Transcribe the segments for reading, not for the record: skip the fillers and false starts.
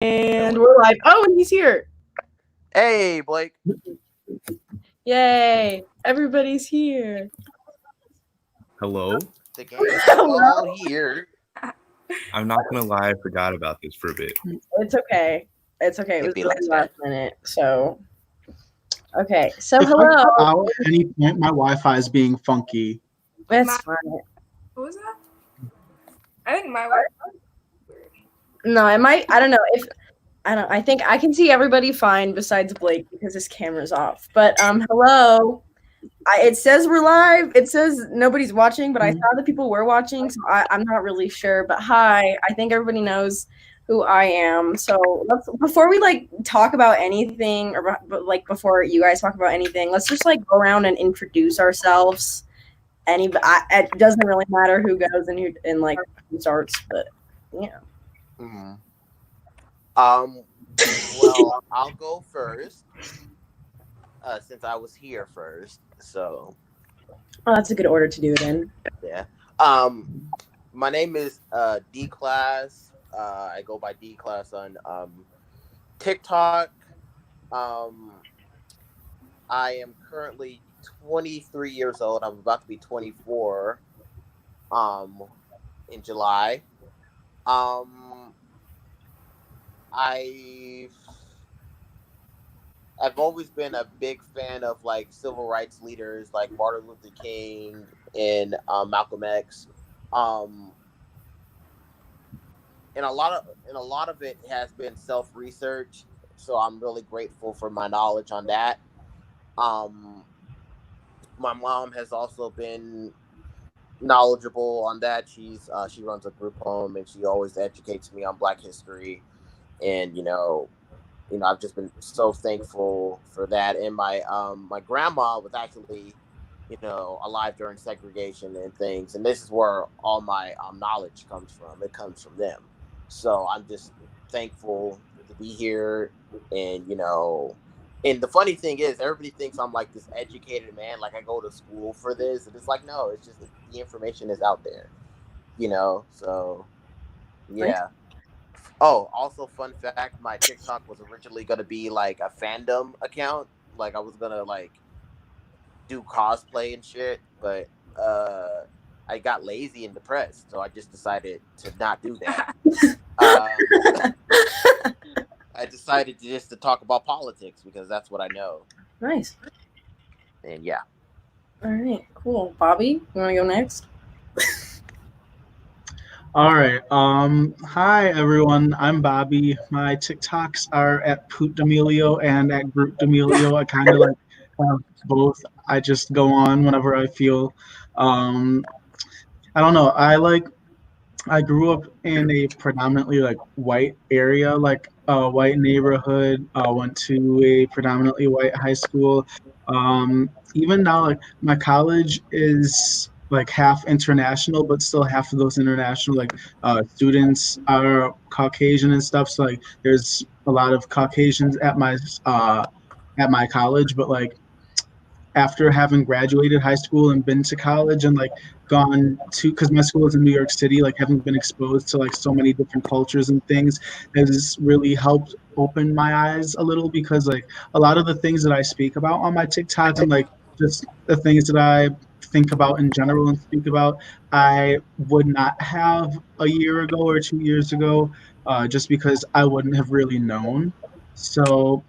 And we're live. Oh, and he's here. Hey, Blake. Yay. Everybody's here. Hello? The gang is Hello? all here. I'm not gonna lie, I forgot about this for a bit. It's okay. It's okay. It was It'd be really like last minute. So, okay. So, If I hello. cut out at any point, my Wi-Fi is being funky. That's fine. What was that? I think my wife. No, it might. I don't know. I think I can see everybody fine besides Blake because his camera's off. But, hello. It says we're live. It says nobody's watching, but I saw that people were watching, so I'm not really sure. But hi, I think everybody knows who I am. So before we talk about anything, or before you guys talk about anything, let's just go around and introduce ourselves. It doesn't really matter who goes and who starts, but yeah. Mm-hmm. Well, I'll go first. Since I was here first, so. Oh, that's a good order to do it in. Yeah. My name is D Class. I go by D Class on TikTok. I am currently 23 years old. I'm about to be 24 in July. I've always been a big fan of civil rights leaders like Martin Luther King and Malcolm X, and a lot of it has been self-research. So I'm really grateful for my knowledge on that. My mom has also been knowledgeable on that. She runs a group home and she always educates me on Black history, and I've just been so thankful for that. And my grandma was actually, alive during segregation and things. And this is where all my knowledge comes from. It comes from them. So I'm just thankful to be here. And, and the funny thing is, everybody thinks I'm like this educated man. Like I go to school for this. And it's like, no, it's just the information is out there, so yeah. Oh, also fun fact, my TikTok was originally going to be like a fandom account. Like I was going to do cosplay and shit, but I got lazy and depressed, so I just decided to not do that. I decided to talk about politics because that's what I know. Nice. And yeah. All right, cool. Bobby, you want to go next? All right. Hi everyone. I'm Bobby. My TikToks are at Poot D'Amelio and at Group D'Amelio. I kind of have both. I just go on whenever I feel. I don't know. I grew up in a predominantly white area, a white neighborhood. Went to a predominantly white high school. Even now, my college is half international, but still half of those international students are Caucasian and stuff. So there's a lot of Caucasians at my college, but after having graduated high school and been to college and gone to, because my school is in New York City, having been exposed to so many different cultures and things has really helped open my eyes a little, because a lot of the things that I speak about on my TikTok and just the things that I think about in general and speak about, I would not have a year ago or 2 years ago, just because I wouldn't have really known. So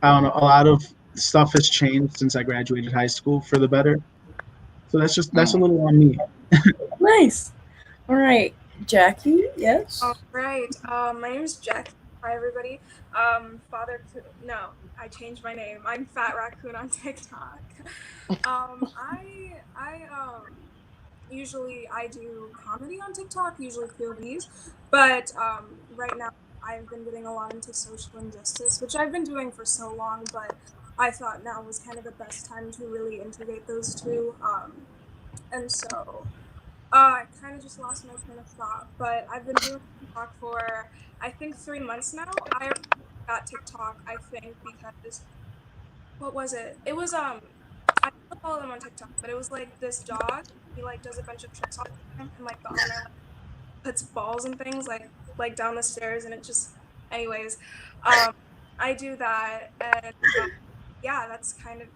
I don't know, a lot of stuff has changed since I graduated high school for the better. So that's a little on me. Nice. All right, Jackie. Yes. All right. My name is Jackie. Hi, everybody. I changed my name. I'm Fat Raccoon on TikTok. Usually I do comedy on TikTok, usually POVs, but right now I've been getting a lot into social injustice, which I've been doing for so long, but I thought now was kind of the best time to really integrate those two. And so I kind of just lost my train of thought, but I've been doing TikTok for I think 3 months now. I got TikTok, I think, because what was it? It was I still follow them on TikTok, but it was this dog. He does a bunch of tricks all the time, and the owner puts balls and things like down the stairs, and it just Anyways, I do that, and yeah, that's kind of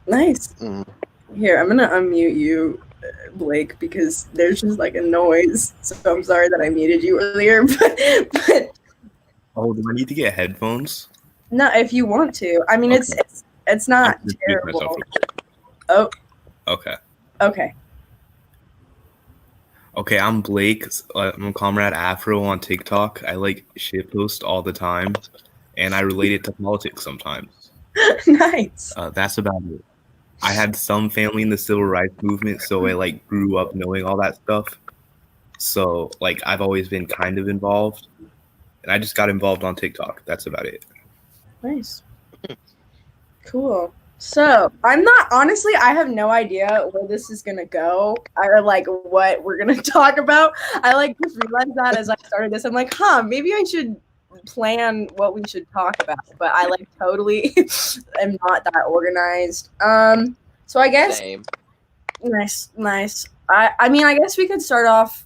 Nice. Mm. Here, I'm gonna unmute you, Blake, because there's just like a noise. So I'm sorry that I muted you earlier, but Oh, do I need to get headphones? no, if you want to. I mean, Okay. it's I'll not just mute myself terrible. real quick. Oh, Okay. okay. Okay, I'm Blake. I'm Comrade Afro on TikTok. I like shitpost all the time, and I relate it to politics sometimes. Nice. That's about it. I had some family in the civil rights movement, so I like grew up knowing all that stuff. So like I've always been kind of involved, and I just got involved on TikTok. That's about it. Nice. Cool. So I'm not honestly, I have no idea where this is gonna go or like what we're gonna talk about. I like just realized that as I started this. I'm like, maybe I should plan what we should talk about. But I like totally am not that organized. So I guess Same. nice. I mean I guess we could start off.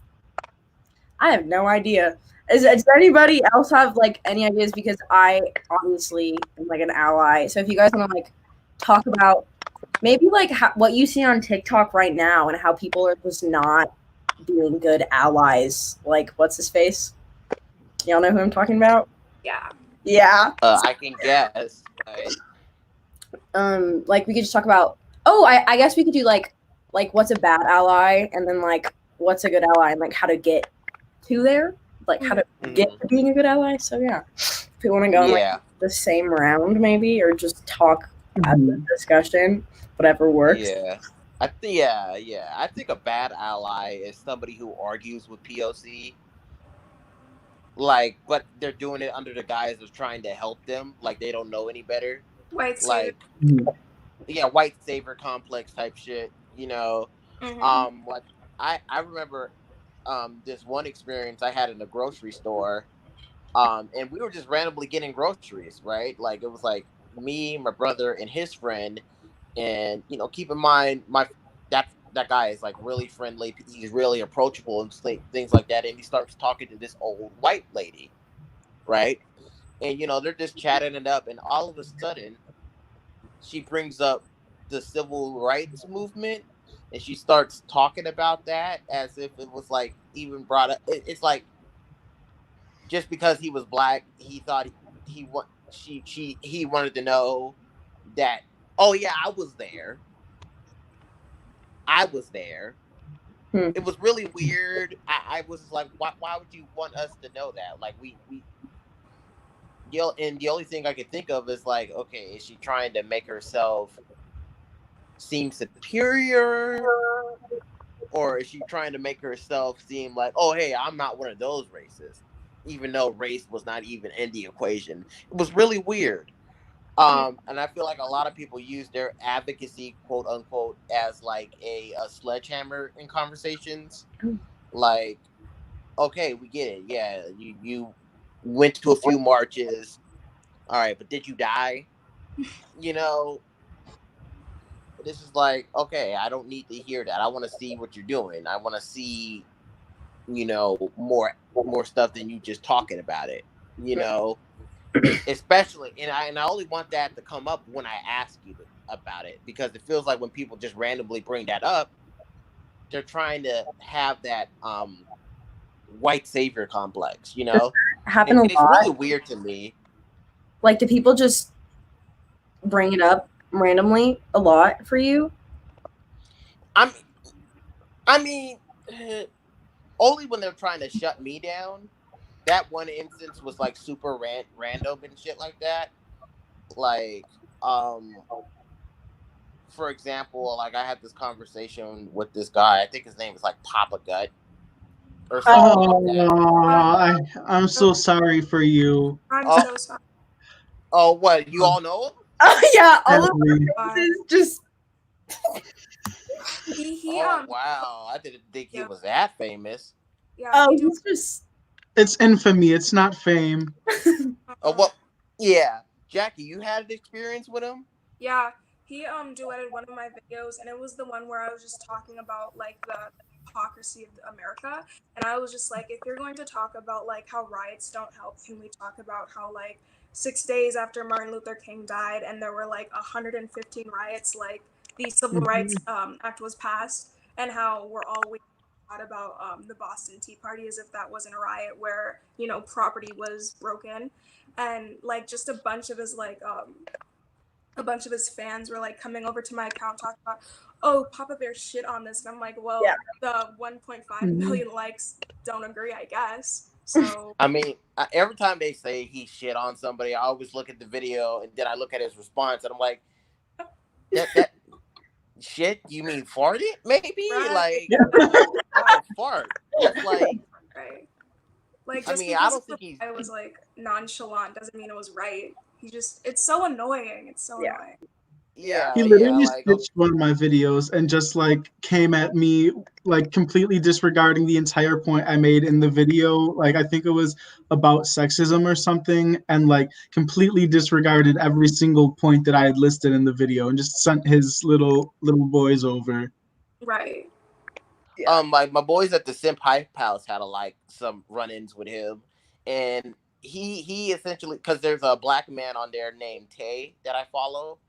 I have no idea. Does anybody else have like any ideas? Because I obviously am like an ally. So if you guys want to like talk about maybe like what you see on TikTok right now and how people are just not being good allies. Like what's his face? Y'all know who I'm talking about? yeah. Yeah. I can guess. Like we could just talk about. Oh, I guess we could do like what's a bad ally and then like what's a good ally and like how to get to there. Like how to get to being a good ally. So yeah, if we want to go in like the same round maybe or just talk at the discussion, whatever works. Yeah. I think a bad ally is somebody who argues with POC, like, but they're doing it under the guise of trying to help them, like they don't know any better. White Like, white savior complex type shit, you know. Mm-hmm. Like I remember this one experience I had in a grocery store, and we were just randomly getting groceries, right? Like it was like me, my brother, and his friend, and you know, keep in mind that guy is like really friendly. He's really approachable and things like that. And he starts talking to this old white lady, right? And you know, they're just chatting it up, and all of a sudden, she brings up the civil rights movement, and she starts talking about that as if it was like even brought up. It's like just because he was black, he thought he wanted to know that. Oh yeah, I was there. It was really weird. I was like, why would you want us to know that? Like and the only thing I could think of is like, okay, is she trying to make herself seem superior, or is she trying to make herself seem like, oh hey, I'm not one of those races, even though race was not even in the equation. It was really weird. And I feel like a lot of people use their advocacy, quote unquote, as like a sledgehammer in conversations. Like, okay, we get it. Yeah, you went to a few marches. All right, but did you die? You know, this is like, okay, I don't need to hear that. I want to see what you're doing. I want to see, you know, more stuff than you just talking about it. You know. Especially, and I only want that to come up when I ask you about it, because it feels like when people just randomly bring that up, they're trying to have that white savior complex, you know. Happen a It's lot. really weird to me. Like, do people just bring it up randomly a lot for you? I mean, only when they're trying to shut me down. That one instance was like super random and shit like that. Like, for example, like I had this conversation with this guy. I think his name is like Papa Gut or something like that. I'm so sorry for you. I'm so sorry. Oh, what? You all know him? Oh yeah, all of our faces just. Wow! I didn't think he was that famous. Yeah. Oh, he's just. It's infamy. It's not fame. Oh well, yeah. Jackie, you had an experience with him? Yeah, he duetted one of my videos, and it was the one where I was just talking about like the hypocrisy of America. And I was just like, if you're going to talk about like how riots don't help, can we talk about how like 6 days after Martin Luther King died and there were like 115 riots, like the Civil Rights Act was passed, and how we're all waiting about the Boston Tea Party as if that wasn't a riot where, you know, property was broken. And like just a bunch of his fans were like coming over to my account talking about, oh, Papa Bear shit on this. And I'm like, well, the 1.5 million likes don't agree, I guess. So I mean, every time they say he shit on somebody, I always look at the video and then I look at his response and I'm like, that shit, you mean farted? Maybe? Right. Like, oh, fart. That's like, right. Like, I just mean, I because don't think he's. I was like nonchalant doesn't mean it was right. It's so annoying. It's so annoying. Yeah, He literally like, stitched one of my videos and just like came at me like completely disregarding the entire point I made in the video. Like I think it was about sexism or something, and like completely disregarded every single point that I had listed in the video and just sent his little boys over. Right. my boys at the Simp Hype House had some run-ins with him, and he essentially, because there's a black man on there named Tay that I follow,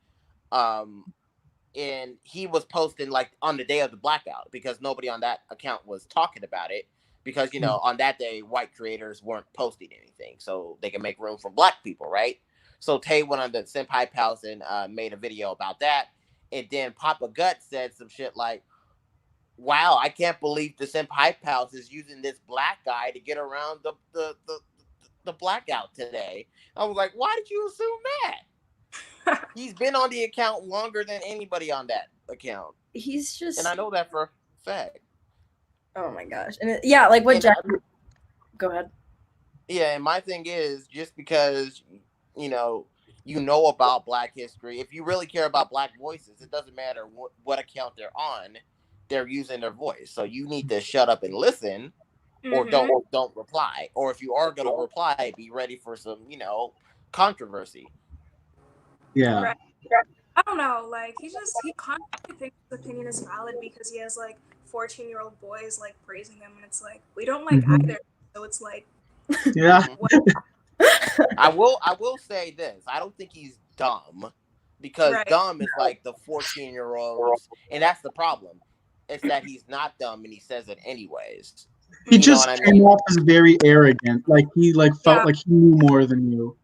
and he was posting like on the day of the blackout because nobody on that account was talking about it because, you know, on that day white creators weren't posting anything so they can make room for black people, right? So Tay went on the Simp Hype House and made a video about that, and then Papa Gut said some shit like, wow, I can't believe the Simp Hype House is using this black guy to get around the blackout today. I was like, why did you assume that? He's been on the account longer than anybody on that account. He's just, and I know that for a fact. Oh my gosh. And like what Jack. Go ahead. Yeah, and my thing is, just because you know about Black history, if you really care about Black voices, it doesn't matter what account they're on, they're using their voice. So you need to shut up and listen, or don't reply. Or if you are going to reply, be ready for some, controversy. Yeah. Right. I don't know. Like he constantly thinks his opinion is valid because he has like 14-year-old boys like praising him, and it's like we don't like either. So it's like, yeah. I will say this. I don't think he's dumb, because dumb is like the 14-year-olds, and that's the problem. It's that he's not dumb and he says it anyways. He just came off as very arrogant. Like he felt like he knew more than you.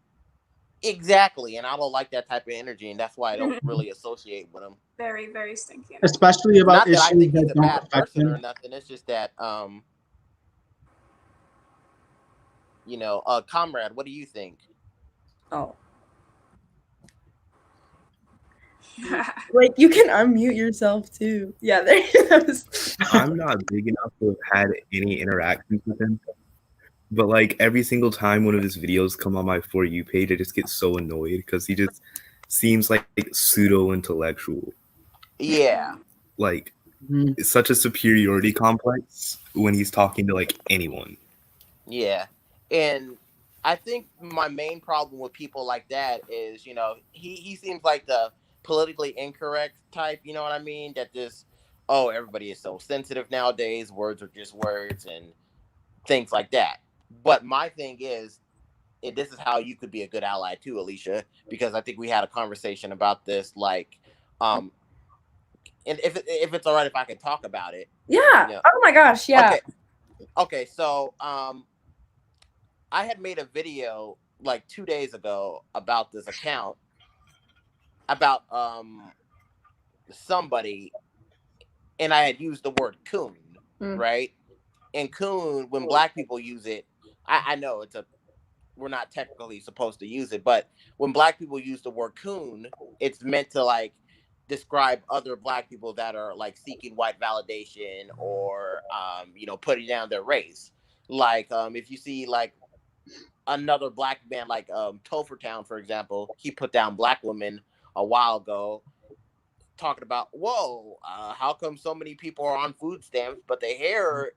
Exactly, and I don't like that type of energy, and that's why I don't really associate with him. Very, very stinky. Especially about not that I think he's that a bad person or nothing. It's just that, Comrade, what do you think? Oh. Like, you can unmute yourself too. Yeah, there he goes. I'm not big enough to have had any interactions with him. But like every single time one of his videos come on my For You page, I just get so annoyed because he just seems like pseudo-intellectual. Yeah. Like, it's such a superiority complex when he's talking to like anyone. Yeah. And I think my main problem with people like that is, he seems like the politically incorrect type, you know what I mean? That just, everybody is so sensitive nowadays. Words are just words and things like that. But my thing is, and this is how you could be a good ally too, Alicia, because I think we had a conversation about this, like, and if it's all right if I can talk about it. Yeah. Oh my gosh, yeah. Okay, so I had made a video like 2 days ago about this account, about somebody, and I had used the word coon, right? And coon, when Black people use it, I know we're not technically supposed to use it, but when Black people use the word coon, it's meant to like describe other Black people that are like seeking white validation or putting down their race. Like if you see like another Black man like Topher Town, for example, he put down Black women a while ago, talking about, how come so many people are on food stamps, but the hair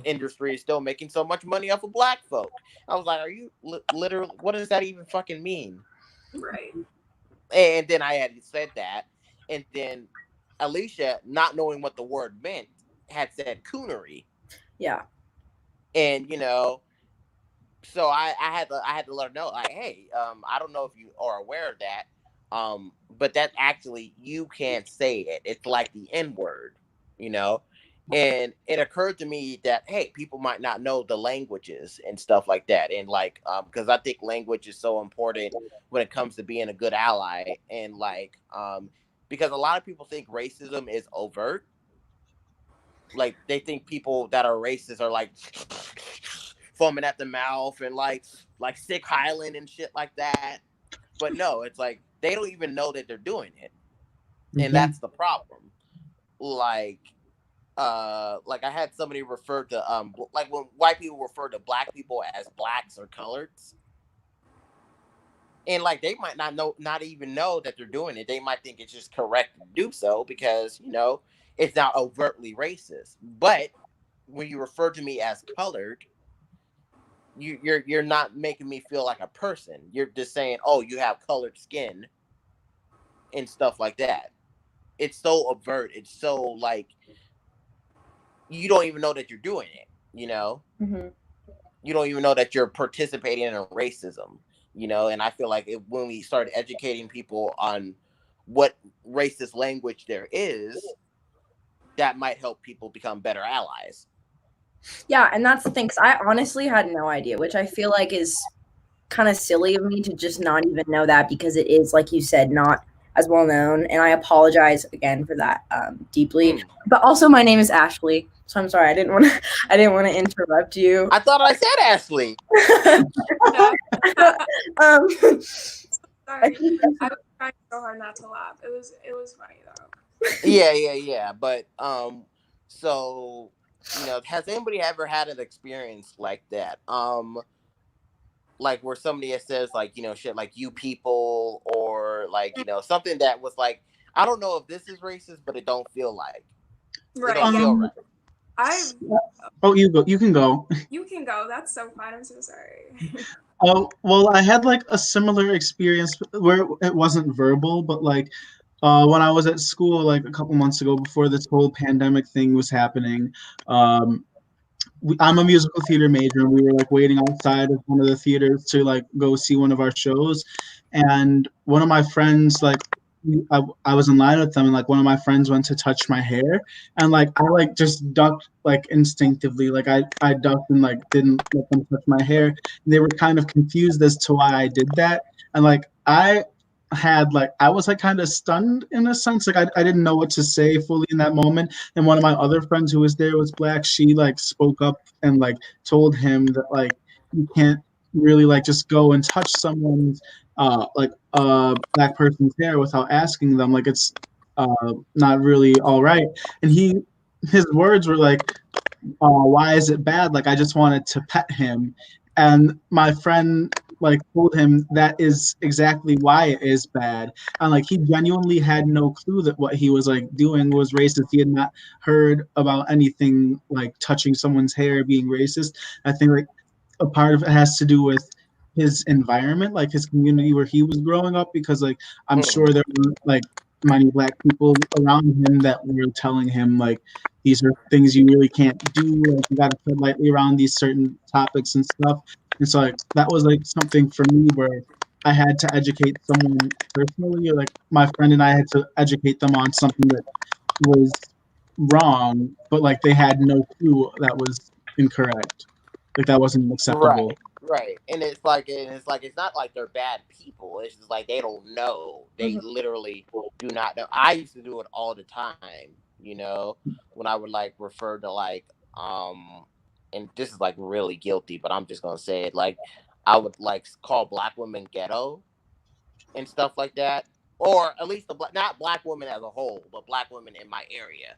industry is still making so much money off of Black folk? I was like, are you literally, what does that even fucking mean? Right. And then I had said that, and then Alicia, not knowing what the word meant, had said coonery, Yeah. and so I had to let her know, like, hey, I don't know if you are aware of that, but that actually you can't say it. It's like the N word, you know. And it occurred to me that, hey, people might not know the languages and stuff like that, and like because I think language is so important when it comes to being a good ally, and like because a lot of people think racism is overt, like they think people that are racist are like foaming at the mouth and like sick Highland and shit like that. But no, it's like they don't even know that they're doing it, and that's the problem. Like like I had somebody refer to like when white people refer to black people as blacks or coloreds, and like they might not even know that they're doing it. They might think it's just correct to do so because it's not overtly racist. But when you refer to me as colored, you're not making me feel like a person. You're just saying, oh, you have colored skin and stuff like that. It's so overt. It's so like you don't even know that you're doing it. Mm-hmm. You don't even know that you're participating in racism. And I feel like when we start educating people on what racist language there is, that might help people become better allies. Yeah, and that's the thing, 'cause I honestly had no idea, which I feel like is kind of silly of me to just not even know that, because it is, like you said, not as well known, and I apologize again for that deeply. But also, my name is Ashley, so I'm sorry, I didn't want to interrupt you. I thought I said Ashley. Sorry, I was trying so hard not to laugh. It was funny though. Yeah. But so has anybody ever had an experience like that? Like where somebody says like shit like you people, or like something that was like, I don't know if this is racist, but it don't feel like Right. It don't feel right. You can go. You can go. That's so fine. I'm so sorry. Oh, well, I had like a similar experience where it wasn't verbal, but like when I was at school like a couple months ago before this whole pandemic thing was happening, I'm a musical theater major, and we were like waiting outside of one of the theaters to like go see one of our shows, and one of my friends like I was in line with them, and like one of my friends went to touch my hair, and like I like just ducked like instinctively, like I ducked and like didn't let them touch my hair. And they were kind of confused as to why I did that, and like I was like kind of stunned in a sense, like I didn't know what to say fully in that moment. And one of my other friends who was there was black. She like spoke up and like told him that like you can't really like just go and touch someone's like black person's hair without asking them, like it's not really all right. And his words were like, why is it bad? Like I just wanted to pet him. And my friend like told him that is exactly why it is bad. And like he genuinely had no clue that what he was like doing was racist. He had not heard about anything like touching someone's hair being racist. I think like a part of it has to do with his environment, like his community where he was growing up, because like I'm sure there were like many black people around him that were telling him like these are things you really can't do, like you gotta tread lightly around these certain topics and stuff. And so like that was like something for me where I had to educate someone personally, like my friend and I had to educate them on something that was wrong, but like they had no clue that was incorrect, like that wasn't acceptable. Right. And it's like it's not like they're bad people. It's just like they don't know. They literally do not know. I used to do it all the time, when I would like refer to like and this is like really guilty, but I'm just gonna say it, like I would like call black women ghetto and stuff like that. Or at least not black women as a whole, but black women in my area.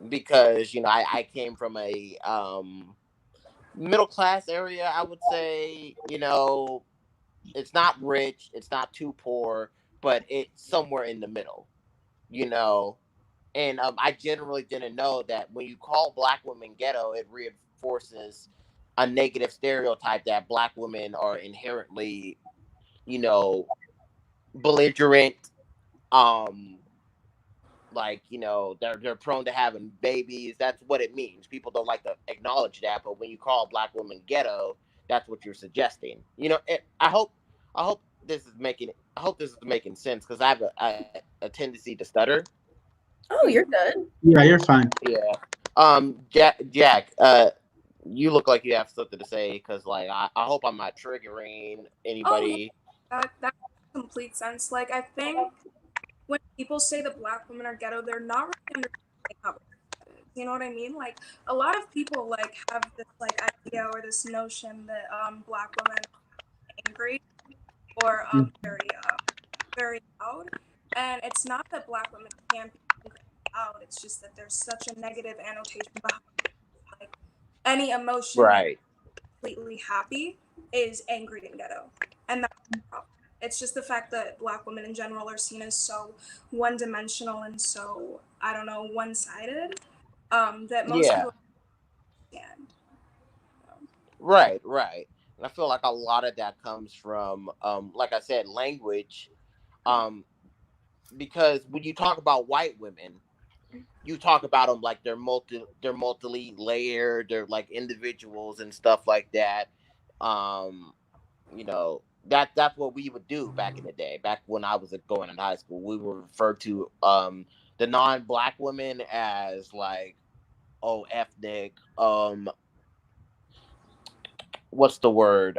Because, I came from a middle class area, I would say. It's not rich, it's not too poor, but it's somewhere in the middle. And I generally didn't know that when you call black women ghetto, it reinforces a negative stereotype that black women are inherently, belligerent, like, you know, they're prone to having babies. That's what it means. People don't like to acknowledge that, but when you call black women ghetto, that's what you're suggesting. You know, I hope this is making sense because I have a tendency to stutter. Oh, you're good. Yeah, you're fine. Yeah. Jack, you look like you have something to say because, like, I hope I'm not triggering Oh yeah, anybody. that makes complete sense. Like I think when people say that black women are ghetto, they're not really understanding how it is. You know what I mean? Like a lot of people like have this like idea or this notion that black women are angry or very loud. And it's not that black women can't be angry and loud. It's just that there's such a negative annotation behind it. Like any emotion that Right. completely happy is angry and ghetto. And that's the problem. It's just the fact that black women in general are seen as so one dimensional and so, I don't know, one sided, that most Yeah. people understand. Right. Right. And I feel like a lot of that comes from, like I said, language. Um, because when you talk about white women, you talk about them like they're multi layered, they're like individuals and stuff like that. Um, you know, that's what we would do back in the day. Back when I was going in high school, we would refer to the non-black women as like, oh, ethnic. What's the word?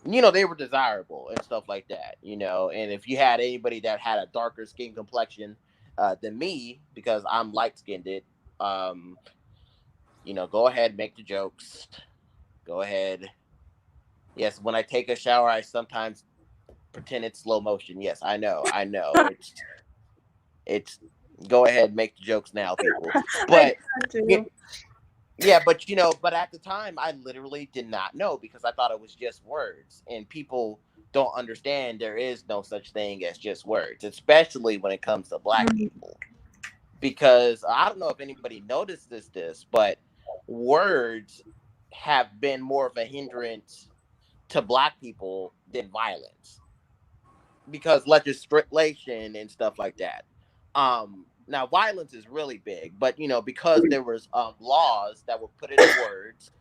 You know, they were desirable and stuff like that, you know. And if you had anybody that had a darker skin complexion than me, because I'm light skinned, um, you know, go ahead, make the jokes. Go ahead. Yes, when I take a shower, I sometimes pretend it's slow motion. Yes, I know, I know. It's go ahead, make the jokes now, people. I But tried yeah, to. yeah, but you know, but at the time, I literally did not know because I thought it was just words, and people don't understand there is no such thing as just words, especially when it comes to black people. Because I don't know if anybody notices this, but words have been more of a hindrance to black people than violence because legislation and stuff like that. Now violence is really big, but you know, because there was laws that were put into words,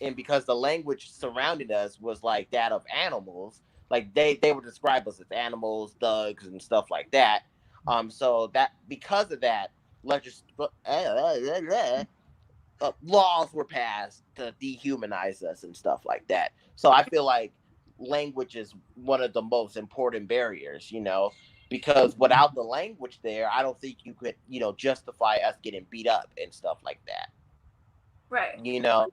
and because the language surrounding us was like that of animals, like they were described us as animals, thugs, and stuff like that. So that because of that, legis- laws were passed to dehumanize us and stuff like that. So I feel like language is one of the most important barriers, you know, because without the language there, I don't think you could, you know, justify us getting beat up and stuff like that, Right. you know.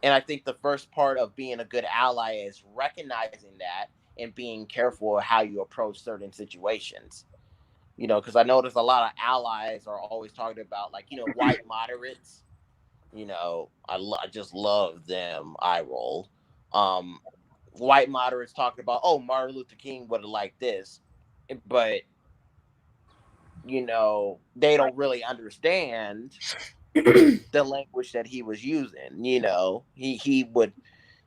And I think the first part of being a good ally is recognizing that and being careful of how you approach certain situations. You know, because I notice a lot of allies are always talking about, like, you know, white moderates. You know, I just love them. I roll. Um, White moderates talking about, oh, Martin Luther King would have liked this, but you know, they don't really understand the language that he was using. You know, he would,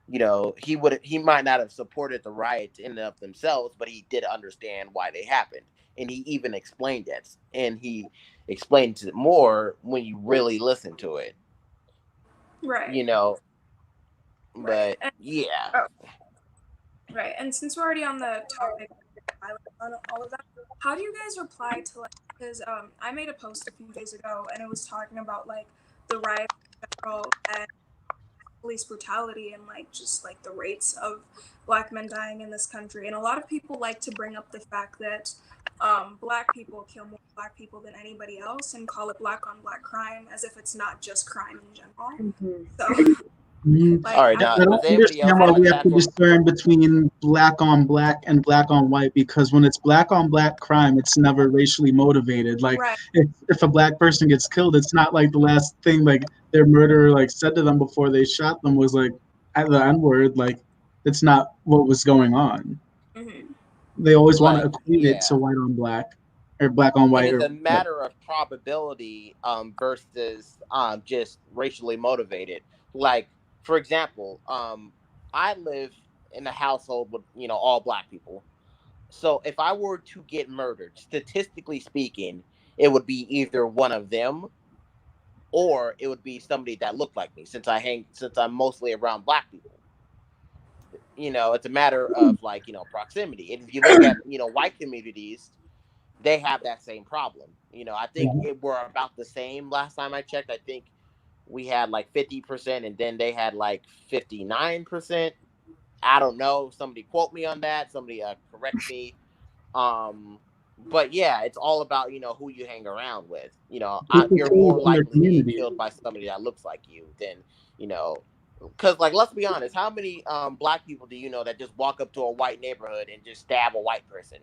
you know, he might not have supported the riots in and of themselves, but he did understand why they happened, and he even explained it, and he explains it more when you really listen to it. Right. You know, Right. but yeah. Oh, right. And since we're already on the topic of violence and all of that, how do you guys reply to like? Because I made a post a few days ago and it was talking about like the riots in general and police brutality and like just like the rates of black men dying in this country. And a lot of people like to bring up the fact that black people kill more black people than anybody else and call it black on black crime as if it's not just crime in general. So All like right, I now I does don't anybody else understand why want we to have to tackle? discern between black on black and black on white, because when it's black on black crime, it's never racially motivated. Like right. if a black person gets killed, it's not like the last thing like their murderer like said to them before they shot them was like at the N word. Like it's not what was going on. Mm-hmm. They always want to Like, equate it to yeah, white on black or black on it white is or a matter of probability versus just racially motivated. Like, for example, I live in a household with, you know, all black people. So if I were to get murdered, statistically speaking, it would be either one of them or it would be somebody that looked like me, since I'm mostly around black people. It's a matter of like, proximity. And if you look at, white communities, they have that same problem. I think we're about the same last time I checked. I think we had like 50% and then they had like 59%. I don't know. Somebody quote me on that. Somebody correct me. But yeah, it's all about, who you hang around with. You're more likely to get killed by somebody that looks like you than, because like, let's be honest, how many black people do you know that just walk up to a white neighborhood and just stab a white person?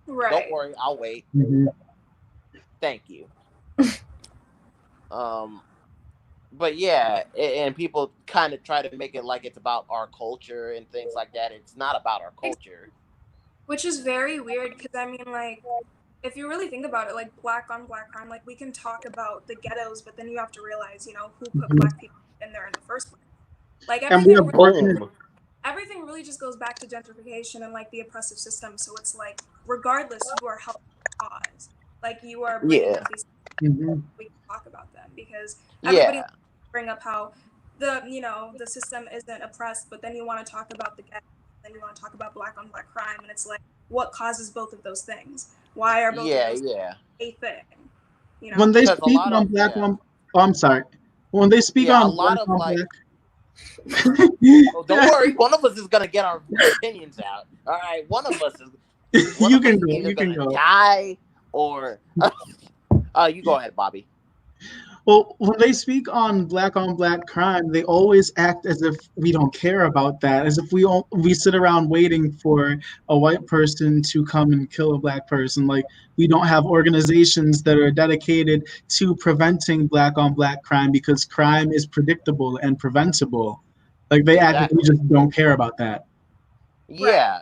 Right. Don't worry, I'll wait. Thank you. But yeah, and people kind of try to make it like it's about our culture and things like that. It's not about our culture. Which is very weird because, I mean, like, if you really think about it, like, black on black crime, like, we can talk about the ghettos, but then you have to realize, who put black people in there in the first place. Like, everything really just goes back to gentrification and, like, the oppressive system. So it's like, regardless, you are helping the cause. Like, you are bringing up these we can talk about them because everybody bring up how the system isn't oppressed, but then you want to talk about the ghetto, then you want to talk about black on black crime, and it's like, what causes both of those things? Why are both of those a thing? When they speak on black on, I'm sorry. When they speak on black on black. Don't worry, one of us is gonna get our opinions out. All right, one of us is. You can go. Die or you go ahead, Bobby. Well, when they speak on black crime, they always act as if we don't care about that, as if we sit around waiting for a white person to come and kill a black person. Like, we don't have organizations that are dedicated to preventing black on black crime because crime is predictable and preventable. Like, they act like we just don't care about that. Yeah.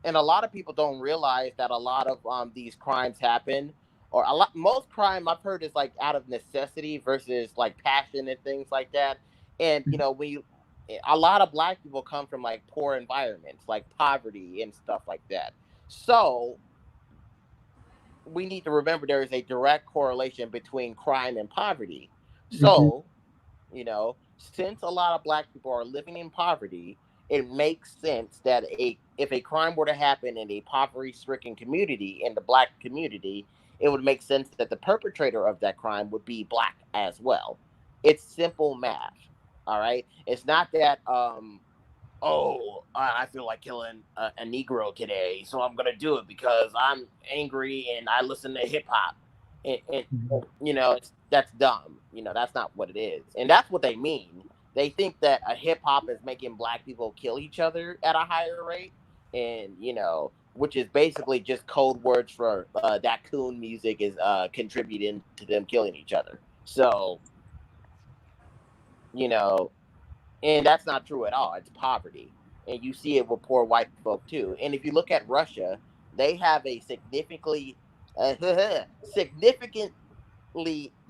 And a lot of people don't realize that a lot of these crimes happen, or most crime I've heard is like out of necessity versus like passion and things like that. And a lot of black people come from like poor environments, like poverty and stuff like that. So we need to remember there is a direct correlation between crime and poverty. So, since a lot of black people are living in poverty, it makes sense that if a crime were to happen in a poverty-stricken community, in the black community, it would make sense that the perpetrator of that crime would be black as well. It's simple math, all right? It's not that, I feel like killing a Negro today, so I'm going to do it because I'm angry and I listen to hip-hop. And that's dumb. That's not what it is. And that's what they mean. They think that a hip-hop is making black people kill each other at a higher rate. And, which is basically just code words for that coon music is contributing to them killing each other. So, and that's not true at all. It's poverty. And you see it with poor white folk too. And if you look at Russia, they have a significantly, they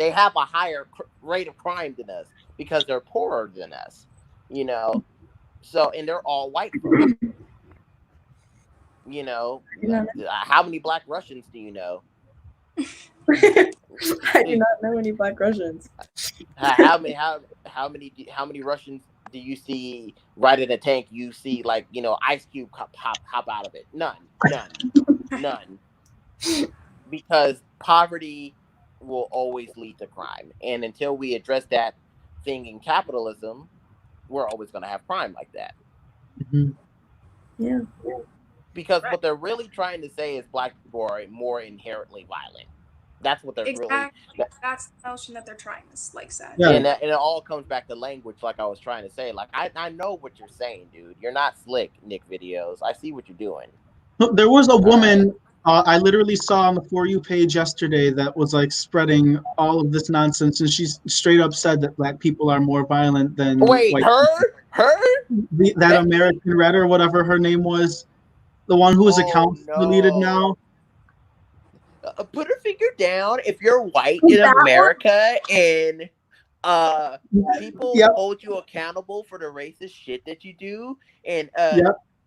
have a higher rate of crime than us because they're poorer than us, So, and they're all white folk. How many black Russians do you know? I do not know any black Russians. How many Russians do you see riding a tank? You see Ice Cube hop out of it? None. Because poverty will always lead to crime, and until we address that thing in capitalism, we're always going to have crime like that. Yeah. Because what they're really trying to say is black people are more inherently violent. That's what they're really. That's the notion that they're trying to say. Yeah, and it all comes back to language, like I was trying to say. Like I know what you're saying, dude. You're not slick, Nick Videos. I see what you're doing. There was a woman I literally saw on the For You page yesterday that was like spreading all of this nonsense, and she straight up said that black people are more violent than white people. That American Red or whatever her name was. The one whose account deleted now. Put her finger down if you're white in America and people hold you accountable for the racist shit that you do. And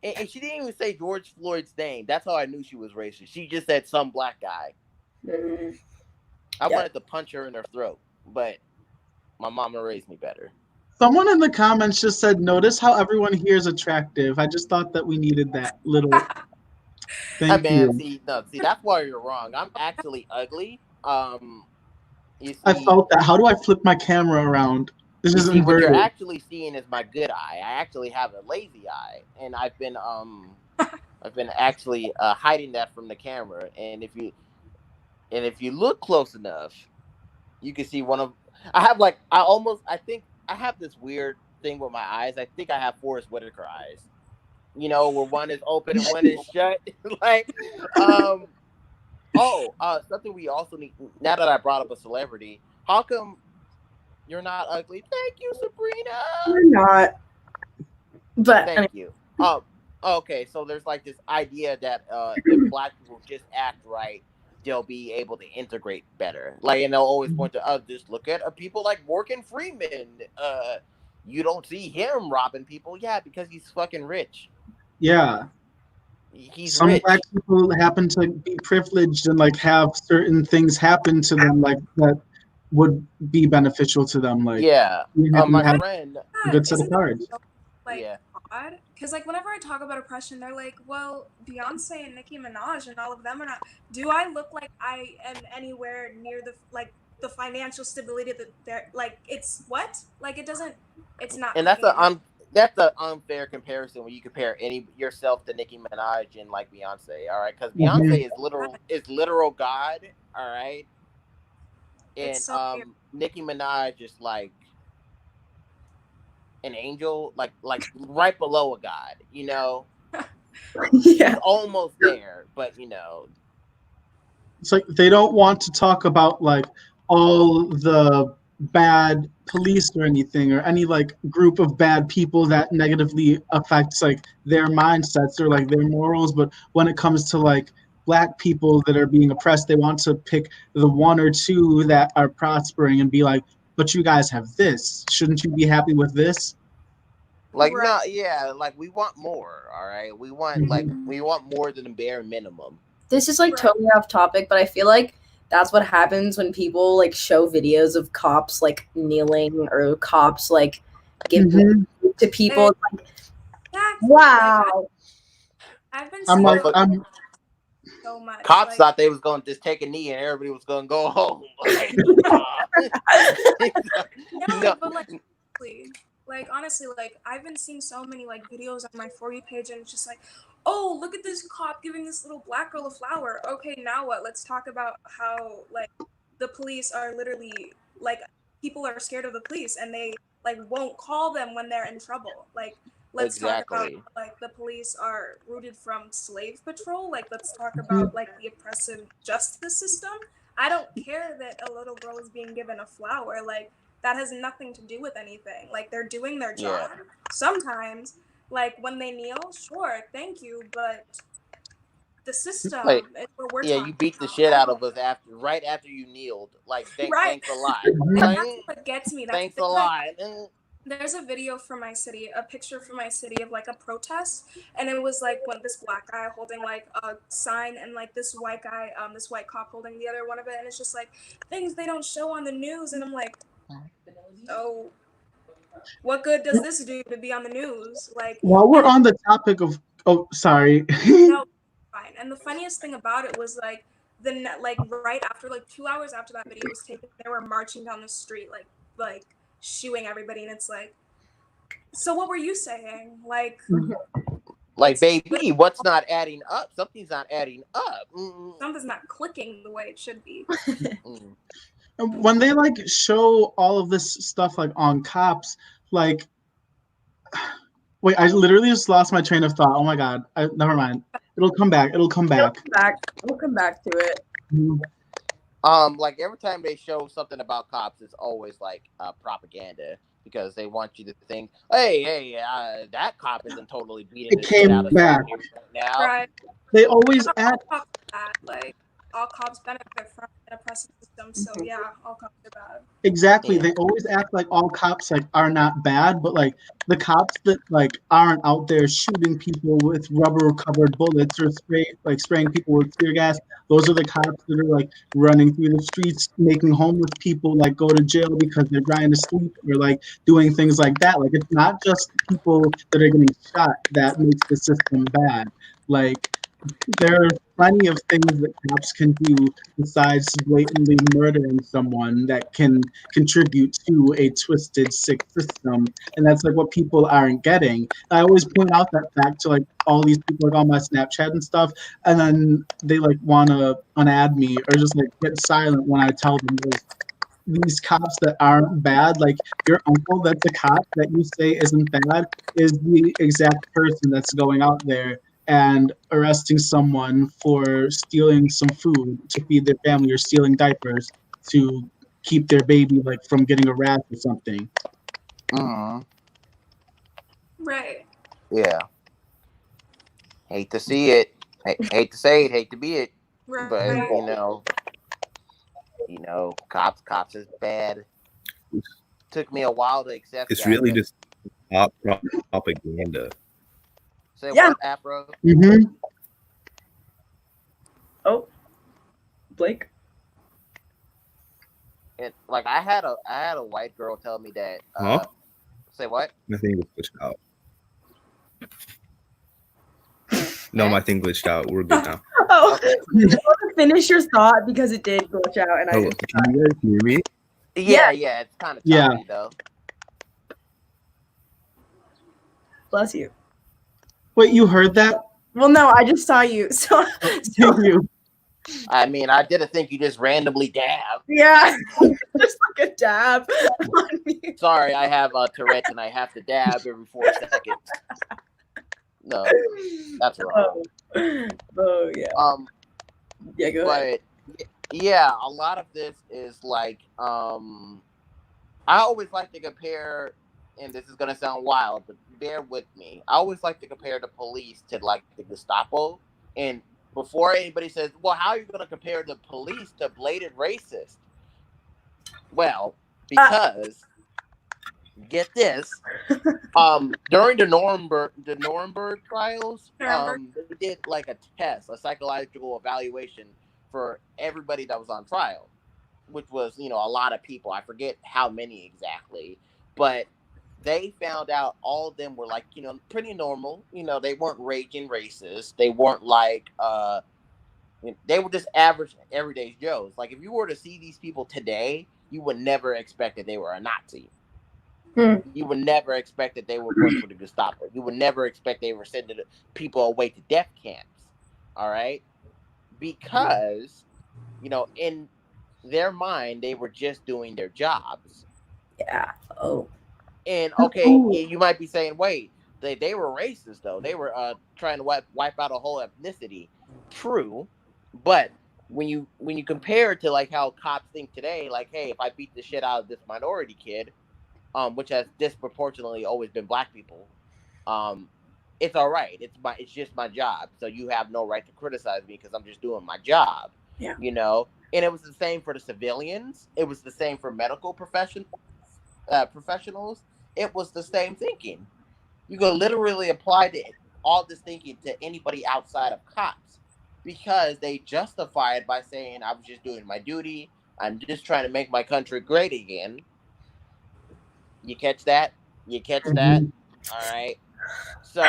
and she didn't even say George Floyd's name. That's how I knew she was racist. She just said some black guy. Mm. I Yeah. wanted to punch her in her throat, but my mama raised me better. Someone in the comments just said, "Notice how everyone here is attractive." I just thought that we needed that little. Thank Man, you. see, that's why you're wrong. I'm actually ugly. You I see, felt that. How do I flip my camera around? This you is see, what you're inverted. actually seeing is my good eye. I actually have a lazy eye, and I've been actually hiding that from the camera. And if you look close enough, you can see one of. I think I have this weird thing with my eyes. I think I have Forrest Whitaker eyes. You know, where one is open and one is shut. Like, something we also need. Now that I brought up a celebrity, how come you're not ugly? Thank you, Sabrina. We're not. But Thank you. Okay. So there's like this idea that if black people just act right, they'll be able to integrate better. Like, and they'll always point to just look at people like Morgan Freeman. You don't see him robbing people, yeah, because he's fucking rich. Yeah. He's Some rich. black people happen to be privileged and like have certain things happen to them like that would be beneficial to them. Like, Yeah. you happen to My have friend. a good set of Isn't that cards. so, like, Yeah. odd? Because like whenever I talk about oppression, they're like, "Well, Beyonce and Nicki Minaj and all of them are not." Do I look like I am anywhere near the financial stability that they're like? It's what? Like it doesn't. It's not. And that's clicking in. that's an unfair comparison when you compare yourself to Nicki Minaj and like Beyonce. All right, because Beyonce is literal God. All right, and It's so weird. Nicki Minaj is like an angel, like right below a god. You know, yeah. it's almost there, but you know, It's like they don't want to talk about like all the bad police or anything or any like group of bad people that negatively affects like their mindsets or like their morals. But when it comes to like black people that are being oppressed, they want to pick the one or two that are prospering and be like, but you guys have this. Shouldn't you be happy with this? like Right. no, yeah, like we want more. All right, we want more than the bare minimum. This is like Right. totally off topic, but I feel like that's what happens when people like show videos of cops like kneeling or cops like giving Mhm. to people. It's like, Exactly. wow. I've been I'm seeing like, it I'm so much. Cops like, thought they was going to just take a knee and everybody was going to go home. Like, no, no. but like honestly, like I've been seeing so many like videos on my For You page, and it's just like, oh, look at this cop giving this little black girl a flower. Okay, now what? Let's talk about how like the police are literally like people are scared of the police and they like won't call them when they're in trouble. Like let's talk about Exactly. like the police are rooted from slave patrol. Like let's talk about like the oppressive justice system. I don't care that a little girl is being given a flower. Like that has nothing to do with anything. Like they're doing their job. Yeah. Sometimes, like when they kneel, sure, thank you, but the system Like, is what we're yeah, talking you beat the about. shit I out of don't- us right after you kneeled. Like, Right. thanks a lot. And Like, that's what gets me. That's thanks the a thing. lot. There's a video from my city, a picture from my city of like a protest, and it was like when this black guy holding like a sign and like this white guy, this white cop holding the other one of it, and it's just like things they don't show on the news, and I'm like, oh, what good does this do to be on the news? Like, while we're and on the topic of sorry. no, fine. And the funniest thing about it was like like right after like 2 hours after that video was taken, they were marching down the street like shooing everybody, and it's like, so what were you saying? Like, Like, baby, what's not adding up? Something's not adding up. something's not clicking the way it should be. When they like show all of this stuff like on cops, like wait, I literally just lost my train of thought. Oh my god. Never mind. It'll come back. We'll come back to it. Like every time they show something about cops, it's always like propaganda because they want you to think, hey, that cop isn't totally beating It the shit came out of back. somebody right now. Right. They always act Talk about that, like all cops benefit from an oppressive system. So yeah, all cops are bad. Exactly. Yeah. They always act like all cops like are not bad, but like the cops that like aren't out there shooting people with rubber covered bullets or spraying people with tear gas. Those are the cops that are like running through the streets, making homeless people like go to jail because they're trying to sleep or like doing things like that. Like it's not just people that are getting shot that makes the system bad. Like there's plenty of things that cops can do besides blatantly murdering someone that can contribute to a twisted, sick system. And that's like what people aren't getting. I always point out that fact to like all these people like on my Snapchat and stuff, and then they like want to unadd me or just like get silent when I tell them like, these cops that aren't bad, like your uncle that's a cop that you say isn't bad, is the exact person that's going out there and arresting someone for stealing some food to feed their family or stealing diapers to keep their baby like from getting a rash or something. Mhm. Right. Yeah. Hate to see it. Hate to say it. Hate to be it. Right. But cops is bad. Took me a while to accept. It's that, really but- just pop propaganda. Say Yeah. what, Afro? Mm-hmm. Oh, Blake. And like I had a white girl tell me that. Huh? Say what? My thing was glitched out. No, my thing glitched out. We're good now. Oh, you want to finish your thought because it did glitch out, and I Hello, just can you guys hear me? Yeah. It's kind of Yeah. choppy though. bless you. Wait, you heard that? Well, no, I just saw you. So You. I mean, I didn't think you just randomly dab. yeah, just like a dab on me. Sorry, I have Tourette's and I have to dab every 4 seconds. No, that's wrong. Oh yeah. Yeah, go ahead. But yeah, a lot of this is like I always like to compare, and this is gonna sound wild, but bear with me. I always like to compare the police to like the Gestapo. And before anybody says, well, how are you gonna compare the police to blatant racists? Well, because get this. During the Nuremberg trials, they did like a test, a psychological evaluation for everybody that was on trial, which was, a lot of people. I forget how many exactly, but they found out all of them were like, pretty normal. They weren't raging racist. They weren't like, they were just average, everyday Joes. Like if you were to see these people today, you would never expect that they were a Nazi. You would never expect that they were working for the Gestapo. You would never expect they were sending people away to death camps. All right? Because, in their mind, they were just doing their jobs. Yeah. Oh. And, okay, you might be saying, wait, they were racist, though. They were trying to wipe out a whole ethnicity. True. But when you compare it to, like, how cops think today, like, hey, if I beat the shit out of this minority kid, which has disproportionately always been black people, it's all right. It's just my job. So you have no right to criticize me because I'm just doing my job. Yeah. And it was the same for the civilians. It was the same for medical professionals. It was the same thinking. You could literally apply all this thinking to anybody outside of cops because they justify it by saying, I was just doing my duty. I'm just trying to make my country great again. You catch that? That? All right. So,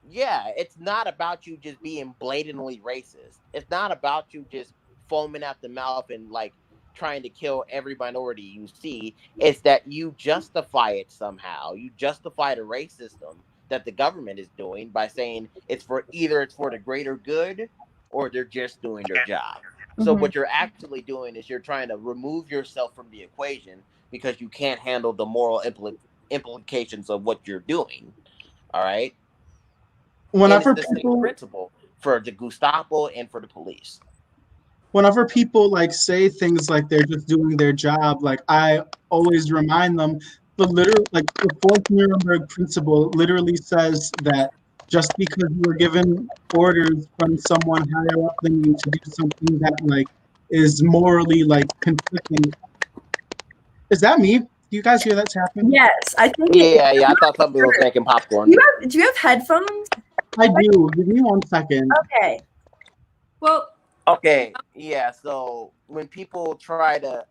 yeah, it's not about you just being blatantly racist. It's not about you just foaming at the mouth and like trying to kill every minority you see. It's that you justify it somehow. You justify the race system that the government is doing by saying it's for the greater good or they're just doing their job. So what you're actually doing is you're trying to remove yourself from the equation because you can't handle the moral implications of what you're doing. All right. Whenever it's the same principle for the Gestapo and for the police. Whenever people like say things like they're just doing their job, like I always remind them the fourth Nuremberg principle literally says that just because you were given orders from someone higher up than you to do something that like is morally like conflicting. Is that me? Do you guys hear that tapping? Yes, I think Yeah. I thought somebody was making popcorn. Do you have headphones? I do. Give me 1 second. Okay. Well, Okay, yeah. So when people try to,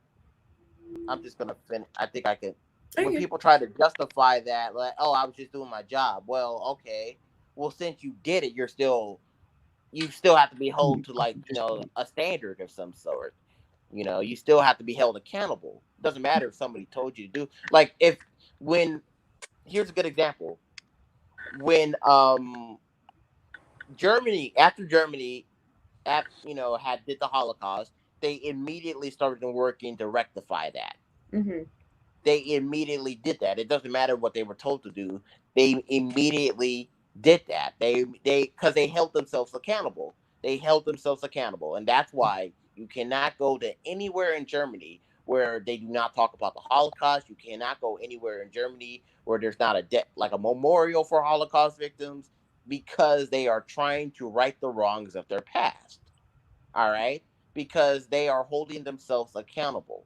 I'm just gonna finish. I think I can. When Okay. people try to justify that, like, oh, I was just doing my job. Well, okay. Well, since you did it, you still have to be held to like a standard of some sort. You still have to be held accountable. Doesn't matter if somebody told you to do. Like here's a good example. When Germany had did the Holocaust, they immediately started working to rectify that. Mm-hmm. They immediately did that. It doesn't matter what they were told to do. They immediately did that. Because they held themselves accountable. And that's why you cannot go to anywhere in Germany where they do not talk about the Holocaust. You cannot go anywhere in Germany where there's not a memorial for Holocaust victims, because they are trying to right the wrongs of their past. All right? Because they are holding themselves accountable.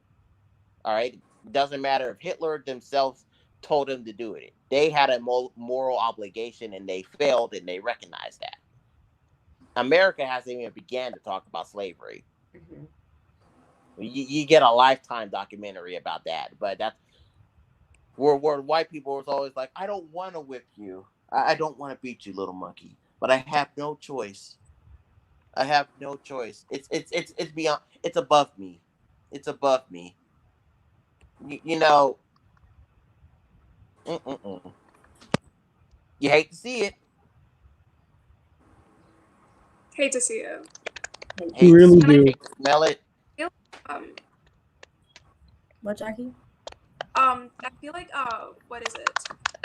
All right? It doesn't matter if Hitler themselves told them to do it. They had a moral obligation, and they failed, and they recognized that. America hasn't even began to talk about slavery. Mm-hmm. You get a Lifetime documentary about that, but that's where white people was always like, I don't want to whip you. I don't want to beat you, little monkey, but I have no choice. It's beyond. It's above me. Mm-mm-mm. You hate to see it. hate to see it. You really do. Hate to smell it. Um, What, Jackie? I feel like what is it?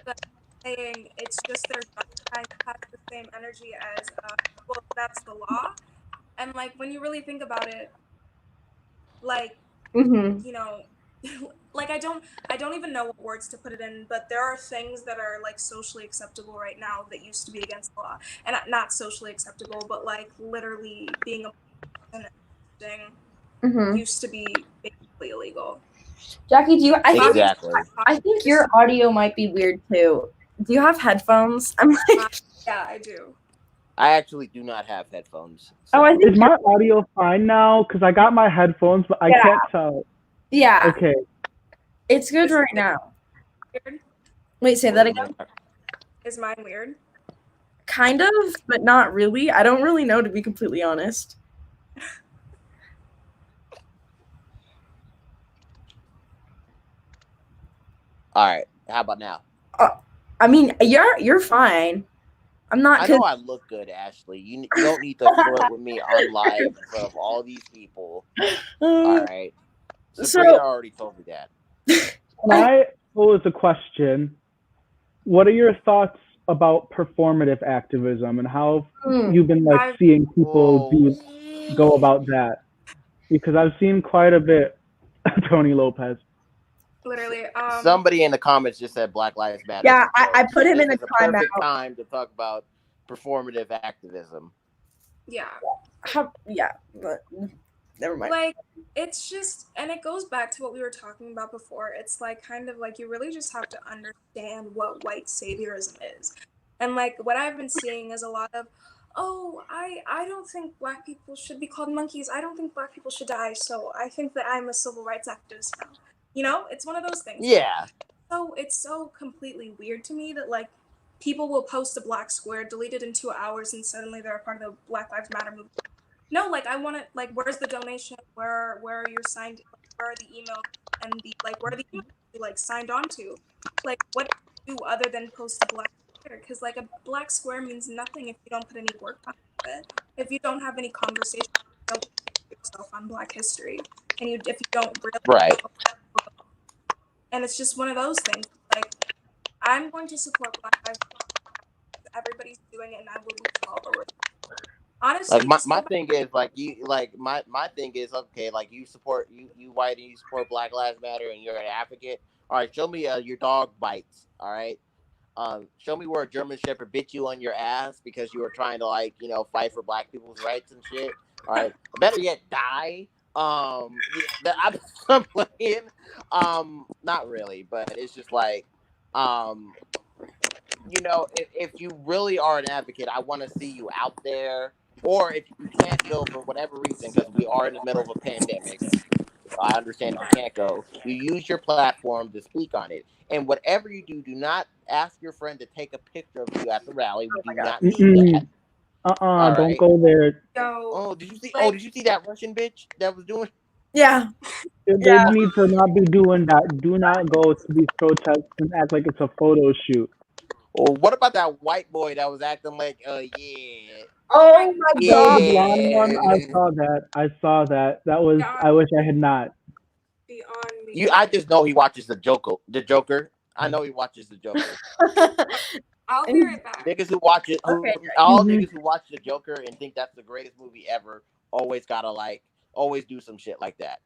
The saying it's just their kind of has the same energy as well, that's the law. And like when you really think about it, like Mm-hmm. like I don't even know what words to put it in, but there are things that are like socially acceptable right now that used to be against the law, and not socially acceptable, but like literally being a thing Mm-hmm. used to be basically illegal. Jackie, Exactly. I think your audio might be weird too. Do you have headphones? I'm like, Yeah, I do. I actually do not have headphones. oh, I think Is my audio fine now? Because I got my headphones, but I Yeah. can't tell. yeah, Okay. it's good right now. Weird? Wait, say that again. Is mine weird? Kind of, but not really. I don't really know, to be completely honest. All right. How about now? I mean, you're fine. I'm not. I know I look good, Ashley. You don't need to flirt with me on live in front of all these people. All right. Sabrina already told me that. Can I pose a question? What are your thoughts about performative activism and how you've been like seeing people go about that? Because I've seen quite a bit. Tony Lopez. Literally. Somebody in the comments just said Black Lives Matter. Yeah, I put him in the timeout. Perfect time to talk about performative activism. Yeah. But never mind. Like, it's just, and it goes back to what we were talking about before. It's like kind of like you really just have to understand what white saviorism is. And like what I've been seeing is a lot of, oh, I don't think Black people should be called monkeys. I don't think Black people should die. So I think that I'm a civil rights activist now. It's one of those things. Yeah. So it's so completely weird to me that like people will post a black square, delete it in 2 hours, and suddenly they're a part of the Black Lives Matter movement. No, like I want to, like, where's the donation? Where are your signed? Where are the emails and the where are the emails you like signed on to? Like, what do you do other than post a black square? Because like a black square means nothing if you don't put any work on it. If you don't have any conversation, you don't put yourself on Black history, and if you don't really right. And it's just one of those things. Like, I'm going to support Black Lives Matter. Everybody's doing it, and I will move forward. Honestly, like my thing is like my thing is, okay, like you support you white and you support Black Lives Matter and you're an advocate. All right, show me your dog bites. All right, show me where a German Shepherd bit you on your ass because you were trying to like, fight for black people's rights and shit. All right, better yet, die. I'm playing. Not really, but it's just like, um, if you really are an advocate, I want to see you out there. Or if you can't go for whatever reason, because we are in the middle of a pandemic, I understand if you can't go. You use your platform to speak on it. And whatever you do, do not ask your friend to take a picture of you at the rally. We do not need that. All Don't right. go there. Yo, Oh, did you see? like, Did you see that Russian bitch that was doing? Yeah. They need to not be doing that. Do not go to these protests and act like it's a photo shoot. Or what about that white boy that was acting like, yeah, Oh my The god. blonde one, I yeah? saw that. I saw that. That was. God, I wish I had not. beyond me. I just know he watches the Joker. The Joker. I know he watches the Joker. I'll be right back. Niggas who watch it, Okay. all Mhm. niggas who watch the Joker and think that's the greatest movie ever, always gotta always do some shit like that.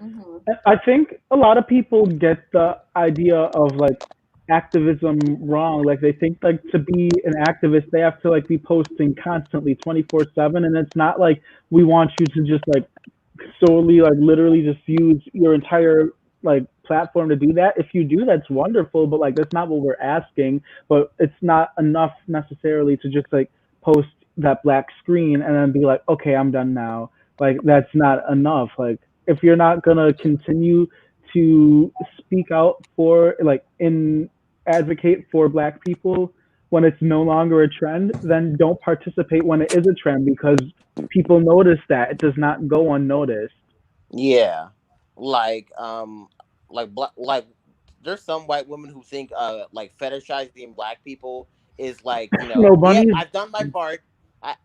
Mhm. I think a lot of people get the idea of like activism wrong. Like they think like to be an activist they have to like be posting constantly 24/7, and it's not like we want you to just like solely like literally just use your entire like platform to do that. If you do, that's wonderful, but like that's not what we're asking. But it's not enough necessarily to just like post that black screen and then be like, okay, I'm done now. Like that's not enough. Like if you're not gonna continue to speak out for like in advocate for black people when it's no longer a trend, then don't participate when it is a trend because people notice that it does not go unnoticed. Yeah, like there's some white women who think like fetishizing black people is like No yeah, bunnies. I've done my part. I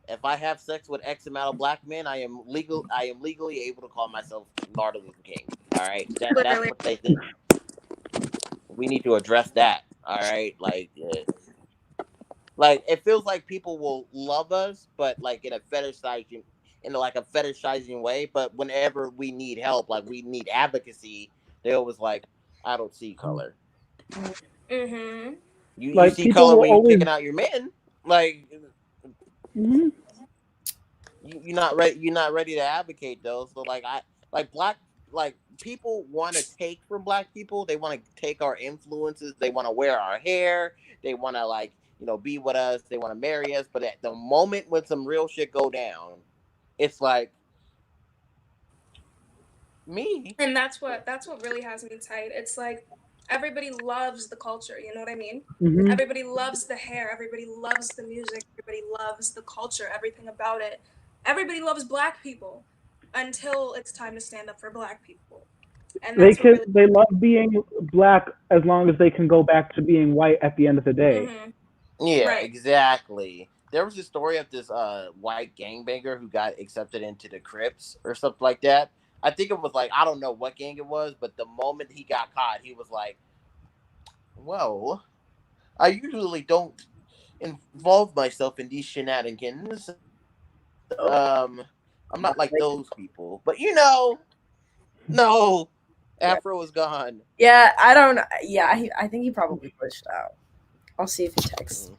If I have sex with X amount of black men, I am legally able to call myself Martin Luther King. All right, that's Literally. what they think. We need to address that. All right, like it feels like people will love us, but like in like a fetishizing way. But whenever we need help, like we need advocacy, they always like, I don't see color. Mm-hmm. You Like see people color will when you're always. picking out your men. Like Mhm. you're not ready. You're not ready to advocate though. So like people want to take from black people. They want to take our influences. They want to wear our hair. They want to like be with us. They want to marry us. But at the moment when some real shit go down, it's like me. And that's what really has me tight. It's like everybody loves the culture, you know what I mean? Mhm. Everybody loves the hair, everybody loves the music, everybody loves the culture, everything about it. Everybody loves black people until it's time to stand up for black people. And They that's what can. really They love being black as long as they can go back to being white at the end of the day. mm-hmm. Yeah, Right. exactly. There was a story of this white gangbanger who got accepted into the Crips or something like that. I think it was like I don't know what gang it was, but the moment he got caught, he was like, "Well, I usually don't involve myself in these shenanigans. I'm not like those people, but no, Yeah. Afro is gone." Yeah, I don't. Yeah, I think he probably pushed out. I'll see if he texts.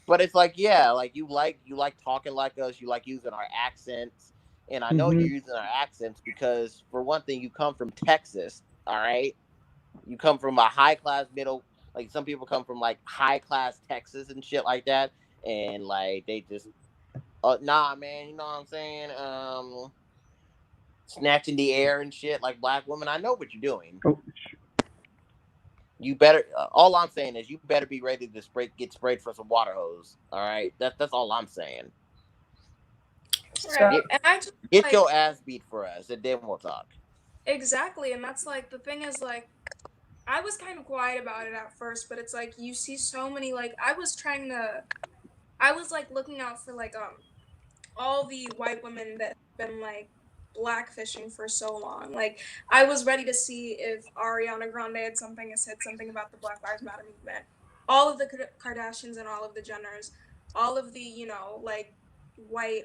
But it's like, yeah, like you like talking like us, you like using our accents, and I know Mhm. you're using our accents because for one thing, you come from Texas, all right? You come from a high class middle, like some people come from like high class Texas and shit like that, and like they just, nah, man, you know what I'm saying? Snatching the air and shit like black women. I know what you're doing. Oh, You better. All I'm saying is you better be ready to get sprayed for some water hose. All right, that's all I'm saying. So, Right. And I just Get like your ass beat for us, and then we'll talk. exactly, and that's like the thing is like I was kind of quiet about it at first, but it's like you see so many like I was like looking out for like all the white women that have been like blackfishing for so long. Like I was ready to see if Ariana Grande had said something about the Black Lives Matter movement. All of the Kardashians and all of the Jenners, all of the like white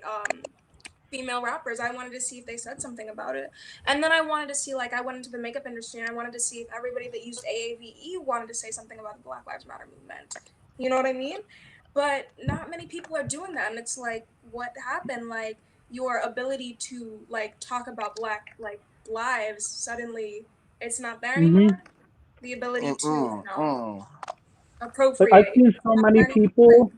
female rappers. I wanted to see if they said something about it. And then I wanted to see, like, I went into the makeup industry and I wanted to see if everybody that used AAVE wanted to say something about the Black Lives Matter movement. You know what I mean? But not many people are doing that. And it's like, what happened? Like, your ability to, like, talk about Black, like, lives, suddenly it's not there anymore. The ability to, you know, Like, appropriate. I've seen so many people.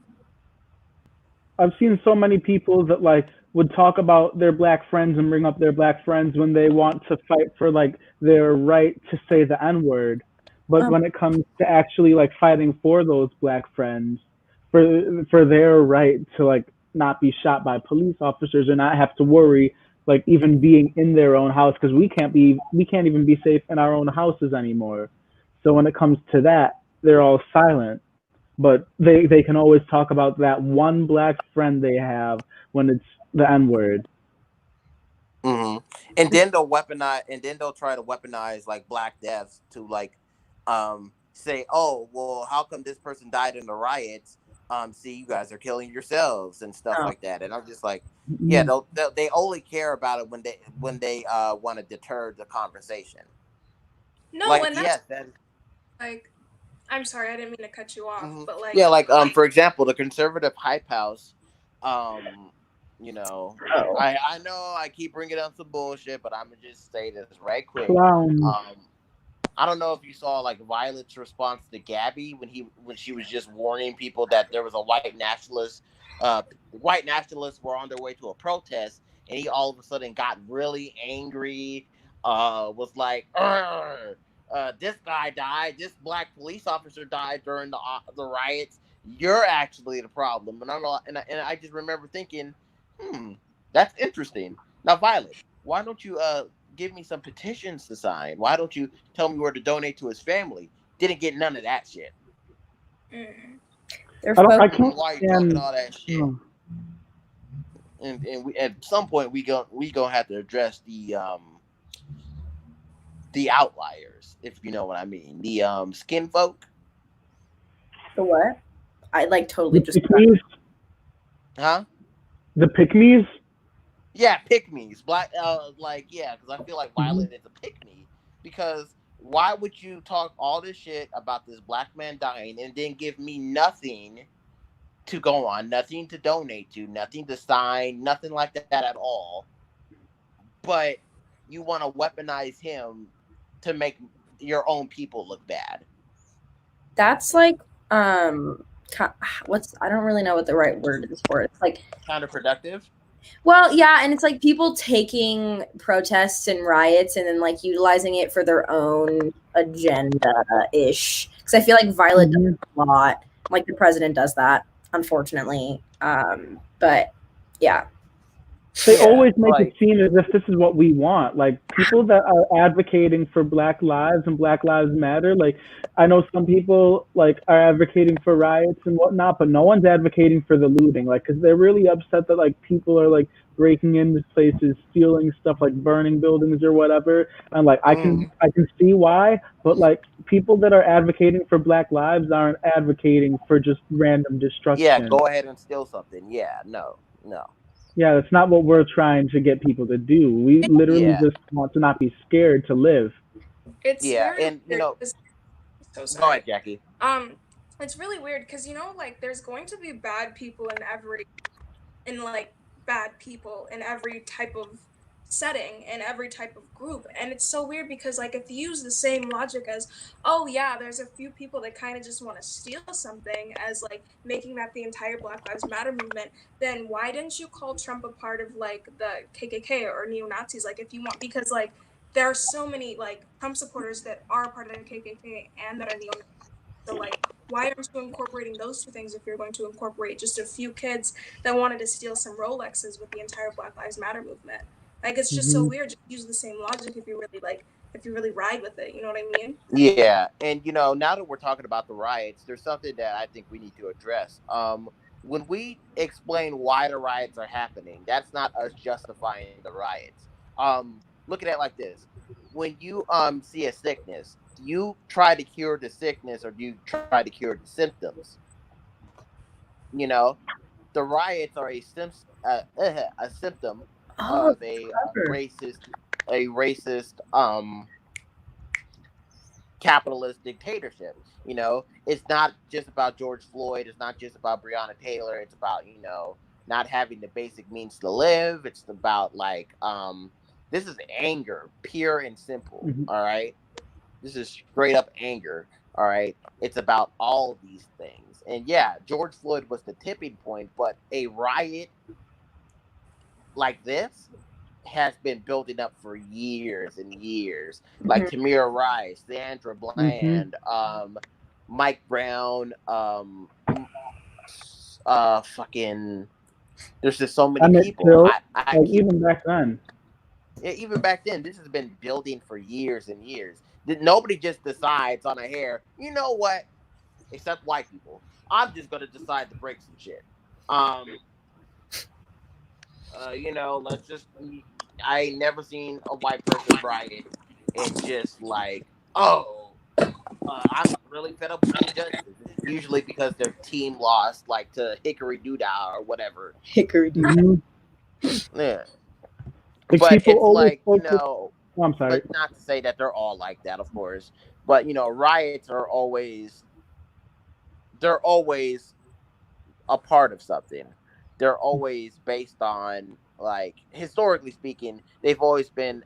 I've seen so many people that like would talk about their black friends and bring up their black friends when they want to fight for like their right to say the N word. But when it comes to actually like fighting for those black friends, for their right to like not be shot by police officers or not have to worry like even being in their own house because we can't even be safe in our own houses anymore. So when it comes to that, they're all silent, but they can always talk about that one black friend they have when it's the N word. Mm-hmm. And then they'll weaponize, and then they'll try to weaponize like Black deaths to like say, oh, well, how come this person died in the riots? See, you guys are killing yourselves and stuff like that. And I'm just like, yeah, they only care about it when they want to deter the conversation. No, like, and that's yes, that like, I'm sorry, I didn't mean to cut you off, but like, yeah, like for example, the conservative hype house, you know, Oh. I know I keep bringing up some bullshit, but I'm gonna just say this right quick. Clown. I don't know if you saw like Violet's response to Gabby when she was just warning people that there was a white nationalists were on their way to a protest, and he all of a sudden got really angry. Was like, this guy died. This black police officer died during the riots. You're actually the problem. And I just remember thinking, that's interesting. Now, Violet, why don't you give me some petitions to sign? Why don't you tell me where to donate to his family? Didn't get none of that shit. I can't why you stand talking all that shit. And we, at some point we gonna have to address the outliers, if you know what I mean. The skin folk. The what? I like totally the just. pygmies. Huh? The pygmies. Yeah, pygmies. Black, like, yeah, because I feel like Violet is a pygmy. Because why would you talk all this shit about this black man dying and then give me nothing to go on, nothing to donate to, nothing to sign, nothing like that at all? But you want to weaponize him to make your own people look bad. That's like what's I don't really know what the right word is for it. It's like counterproductive. Well, yeah, and it's like people taking protests and riots and then like utilizing it for their own agenda-ish. Because I feel like Violet does a lot. Like the president does that, unfortunately. But yeah. They always make it seem as if this is what we want. Like people that are advocating for Black lives and Black Lives Matter. Like I know some people like are advocating for riots and whatnot, but no one's advocating for the looting. Like because they're really upset that like people are like breaking into places, stealing stuff, like burning buildings or whatever. And like I can see why, but like people that are advocating for Black lives aren't advocating for just random destruction. Yeah, go ahead and steal something. Yeah, no. Yeah, that's not what we're trying to get people to do. We literally just want to not be scared to live. It's and you know, so sorry. Go ahead, Jackie. It's really weird because you know, like, there's going to be bad people in every type of setting and every type of group, and it's so weird because like if you use the same logic as, oh yeah, there's a few people that kind of just want to steal something as like making that the entire Black Lives Matter movement, then why didn't you call Trump a part of like the KKK or neo-Nazis? Like if you want, because like there are so many like Trump supporters that are part of the KKK and that are neo-Nazis. So like why aren't you incorporating those two things if you're going to incorporate just a few kids that wanted to steal some Rolexes with the entire Black Lives Matter movement? Like it's just so weird. Just use the same logic if you really ride with it. You know what I mean? Yeah, and you know, now that we're talking about the riots, there's something that I think we need to address. When we explain why the riots are happening, that's not us justifying the riots. Look at it like this: when you see a sickness, do you try to cure the sickness or do you try to cure the symptoms? You know, the riots are a symptom Oh, of a clever. racist capitalist dictatorship. You know, it's not just about George Floyd. It's not just about Breonna Taylor. It's about, you know, not having the basic means to live. It's about like this is anger, pure and simple. Mhm. All right, this is straight up anger. All right, it's about all these things. And yeah, George Floyd was the tipping point, but a riot like this has been building up for years and years. Like Tamir Rice, Sandra Bland, Mike Brown, fucking. There's just so many Emmett people. Till, I like keep, even back then. even back then, this has been building for years and years. Nobody just decides on a hair. You know what? Except white people. I'm just gonna decide to break some shit. You know, let's just. I ain't never seen a white person riot and just like, oh, I'm really fed up with injustice. It's usually because their team lost, like to Hickory Doodah or whatever. Hickory Mhm. Yeah, Like but people it's always like, you focus. know, Oh, I'm sorry. but not to say that they're all like that, of course. But you know, riots are always a part of something. They're always based on, like, historically speaking, they've always been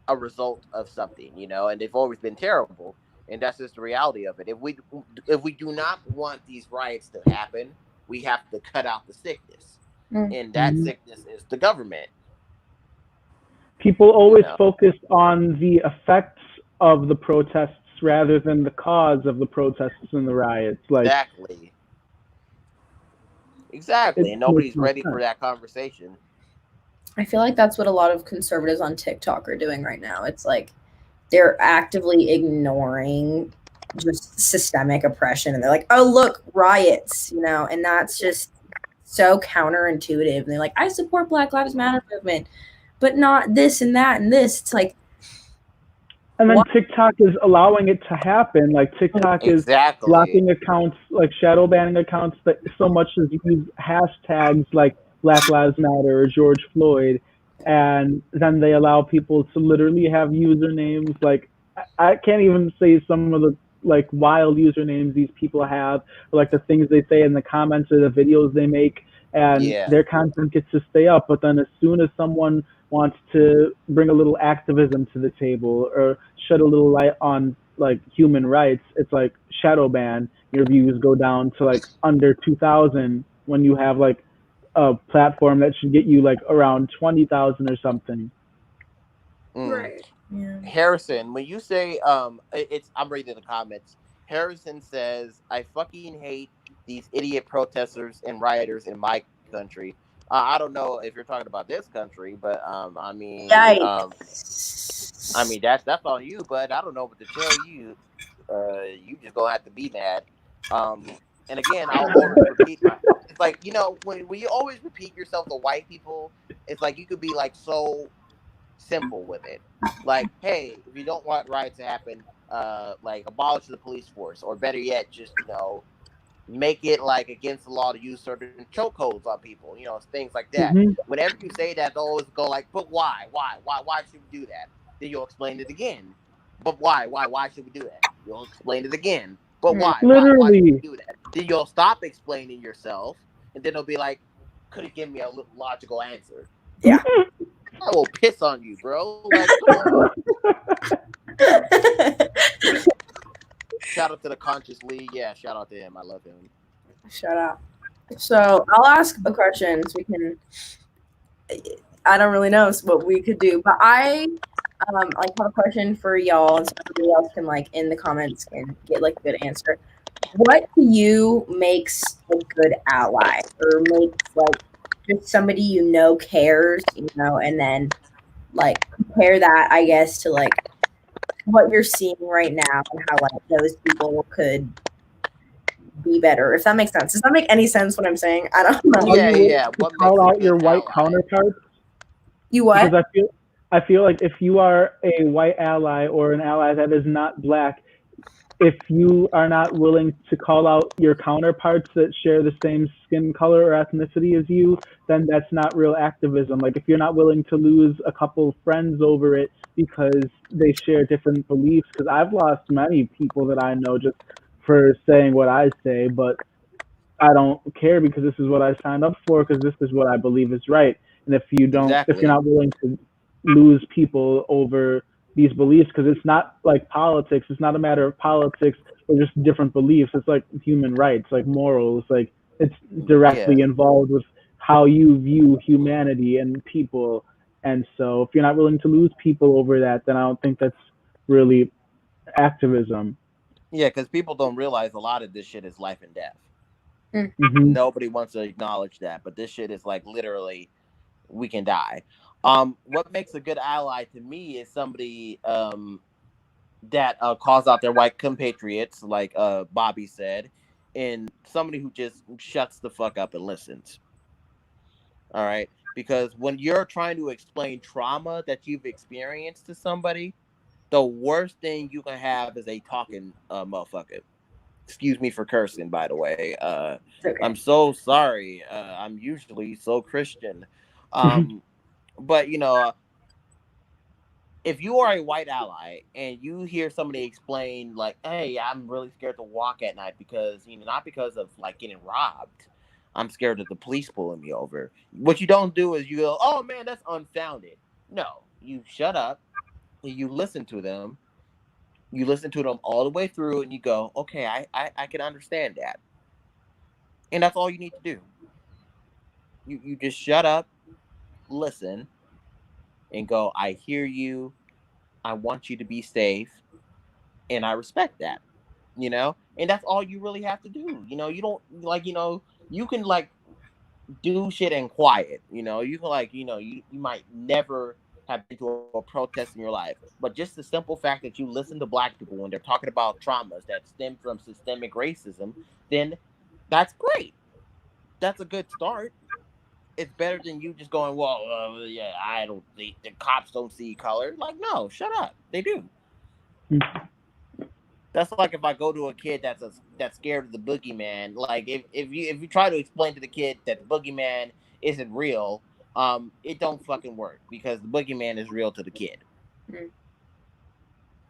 a result of something, you know, and they've always been terrible. And that's just the reality of it. If we do not want these riots to happen, we have to cut out the sickness, and that sickness is the government. People always know. focus on the effects of the protests rather than the cause of the protests and the riots. Like Exactly. it And makes nobody's no ready for sense. that conversation. I feel like that's what a lot of conservatives on TikTok are doing right now. It's like they're actively ignoring just systemic oppression, and they're like, "Oh, look, riots," you know, and that's just so counterintuitive. And they're like, "I support Black Lives Matter movement, but not this and that and this." It's like, And then what? TikTok is allowing it to happen. Like TikTok is Exactly. blocking accounts, like shadow banning accounts that so much as use hashtags like Black Lives Matter or George Floyd, and then they allow people to literally have usernames like I can't even say some of the like wild usernames these people have, or like the things they say in the comments or the videos they make, and Yeah. their content gets to stay up. But then as soon as someone wants to bring a little activism to the table or shed a little light on like human rights, it's like shadow ban. Your views go down to like under 2,000 when you have like a platform that should get you like around 20,000 or something. Right. Yeah. Harrison, when you say I'm reading the comments. Harrison says, "I fucking hate these idiot protesters and rioters in my country." I don't know if you're talking about this country, but I mean, Yikes. I mean that's on you, but I don't know what to tell you. You just gonna have to be mad. And again, I'll always repeat it's like, you know, when you always repeat yourself to white people, it's like you could be like so simple with it. Like, hey, if you don't want riots to happen, like abolish the police force, or better yet, just, you know, make it like against the law to use certain chokeholds on people, you know, things like that. Mhm. Whenever you say that, they'll always go like, but why should we do that? Then you'll explain it again. But why should we do that? You'll explain it again. But why should Literally. we do that? Then you'll stop explaining yourself, and then they'll be like, could you give me a logical answer? Yeah. I will piss on you, bro. Like, come on. Shout out to the Conscious League. Yeah, shout out to him. I love him. Shout out. So I'll ask a question so we can. I don't really know what we could do, but I like have a question for y'all, and so everybody else can like in the comments and get like a good answer. What to you makes a good ally, or makes like just somebody you know cares, you know, and then like compare that, I guess, to like what you're seeing right now and how like those people could be better, if that makes sense. Does that make any sense what I'm saying? I don't know. Yeah. What makes Call a out good your white ally? counterparts. You what? Because I feel like if you are a white ally or an ally that is not black, if you are not willing to call out your counterparts that share the same skin color or ethnicity as you, then that's not real activism. Like if you're not willing to lose a couple friends over it because they share different beliefs, because I've lost many people that I know just for saying what I say, but I don't care because this is what I signed up for because this is what I believe is right. And if you're Exactly. not willing to lose people over these beliefs, because it's not like politics, it's not a matter of politics or just different beliefs. It's like human rights, like morals, like it's directly Yeah. involved with how you view humanity and people. And so if you're not willing to lose people over that, then I don't think that's really activism. Yeah, because people don't realize a lot of this shit is life and death. Mm-hmm. Nobody wants to acknowledge that, but this shit is like literally we can die. What makes a good ally to me is somebody that calls out their white compatriots, like Bobby said, and somebody who just shuts the fuck up and listens. All right, because when you're trying to explain trauma that you've experienced to somebody, the worst thing you can have is a talking motherfucker. Excuse me for cursing, by the way. It's okay. I'm so sorry. I'm usually so Christian. But if you are a white ally and you hear somebody explain like, hey, I'm really scared to walk at night because, not because of like getting robbed. I'm scared of the police pulling me over. What you don't do is you go, oh man, that's unfounded. No, you shut up. You listen to them. You listen to them all the way through and you go, okay, I can understand that. And that's all you need to do. You just shut up, listen, and go, I hear you. I want you to be safe. And I respect that. And that's all you really have to do. You don't you can like do shit in quiet. You can like, you might never have been to a protest in your life. But just the simple fact that you listen to black people when they're talking about traumas that stem from systemic racism, then that's great. That's a good start. It's better than you just going, well, yeah, I don't. The cops don't see color. Like, no, shut up. They do. That's like if I go to a kid that's scared of the boogeyman. Like, if you try to explain to the kid that the boogeyman isn't real, it don't fucking work because the boogeyman is real to the kid.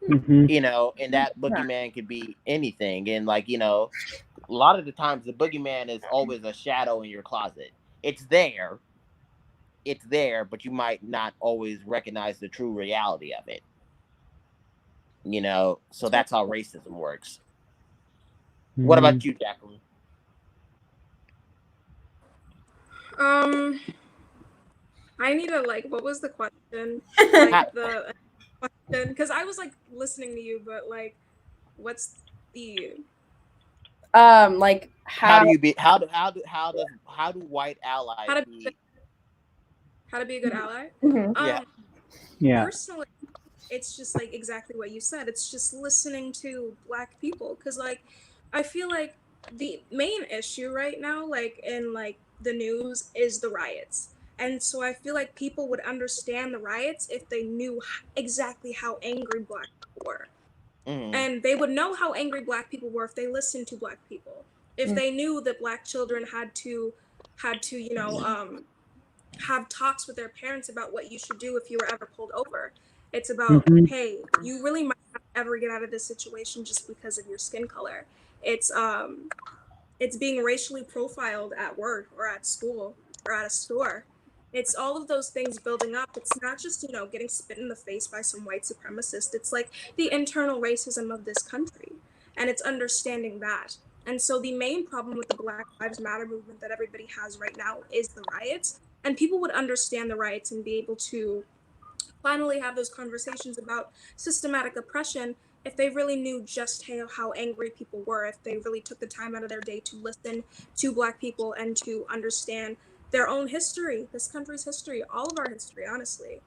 Mm-hmm. And that boogeyman could be anything. And like, a lot of the times the boogeyman is always a shadow in your closet. It's there, but you might not always recognize the true reality of it. So that's how racism works. Mm-hmm. What about you, Jacqueline? I need to what was the question? Like the question, because I was like listening to you, but like, what's the like how do white allies how to be a good ally? Yeah. Personally, it's just like exactly what you said. It's just listening to black people, because like I feel like the main issue right now, like in like the news, is the riots. And so I feel like people would understand the riots if they knew exactly how angry black people were. And they would know how angry black people were if they listened to black people. If they knew that black children had to have talks with their parents about what you should do if you were ever pulled over. It's about, hey, you really might not ever get out of this situation just because of your skin color. It's being racially profiled at work or at school or at a store. It's all of those things building up. It's not just, getting spit in the face by some white supremacist. It's like the internal racism of this country. And it's understanding that. And so the main problem with the Black Lives Matter movement that everybody has right now is the riots. And people would understand the riots and be able to finally have those conversations about systematic oppression if they really knew just how angry people were, if they really took the time out of their day to listen to black people and to understand their own history, this country's history, all of our history, honestly.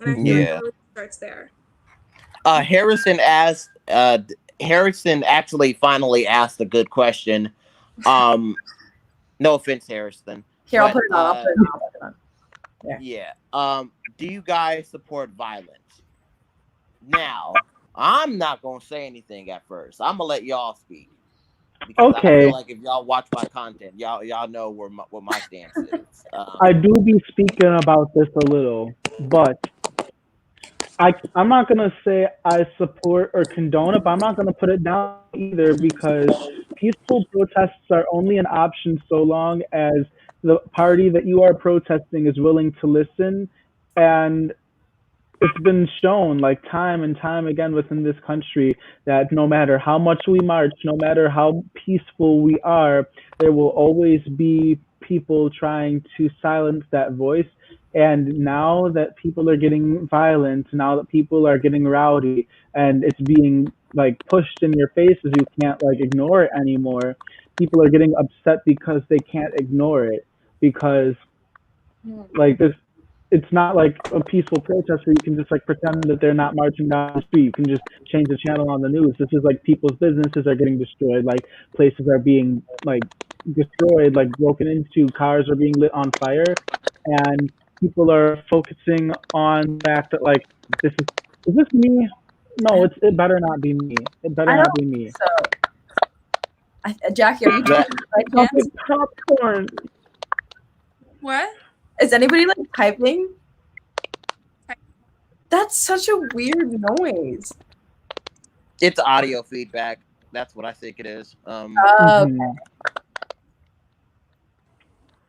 And I feel like it really starts there. Harrison actually finally asked a good question. No offense, Harrison. Here, I'll put it on. Yeah. Do you guys support violence? Now, I'm not gonna say anything at first. I'm gonna let y'all speak because I Okay. feel like if y'all watch my content, y'all know what my stance is. I do be speaking about this a little, but I'm not gonna say I support or condone it, but I'm not gonna put it down either because peaceful protests are only an option so long as the party that you are protesting is willing to listen. And it's been shown like time and time again within this country that no matter how much we march, no matter how peaceful we are, there will always be people trying to silence that voice. And now that people are getting violent, now that people are getting rowdy, and it's being like pushed in your faces, you can't like ignore it anymore. People are getting upset because they can't ignore it because like this, it's not like a peaceful protest where you can just like pretend that they're not marching down the street. You can just change the channel on the news. This is like people's businesses are getting destroyed, like places are being like destroyed, like broken into, cars are being lit on fire, and people are focusing on the fact that like is this me? No, it better not be me. It better I not don't be me. so. Jackie, are you That- talking by It sounds chance? like popcorn. What? Is anybody like typing? That's such a weird noise. It's audio feedback. That's what I think it is. Mhm.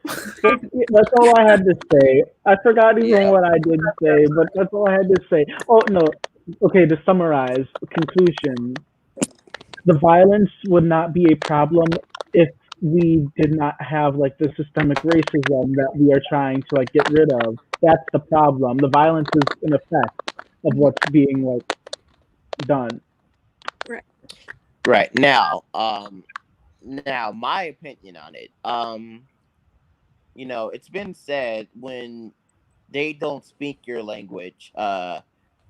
That's all I had to say. I forgot even Yeah. what I did say, but that's all I had to say. Oh no. Okay, to summarize, conclusion. The violence would not be a problem if we did not have like the systemic racism that we are trying to like get rid of. That's the problem. The violence is an effect of what's being like done. Right now, now my opinion on it. It's been said when they don't speak your language,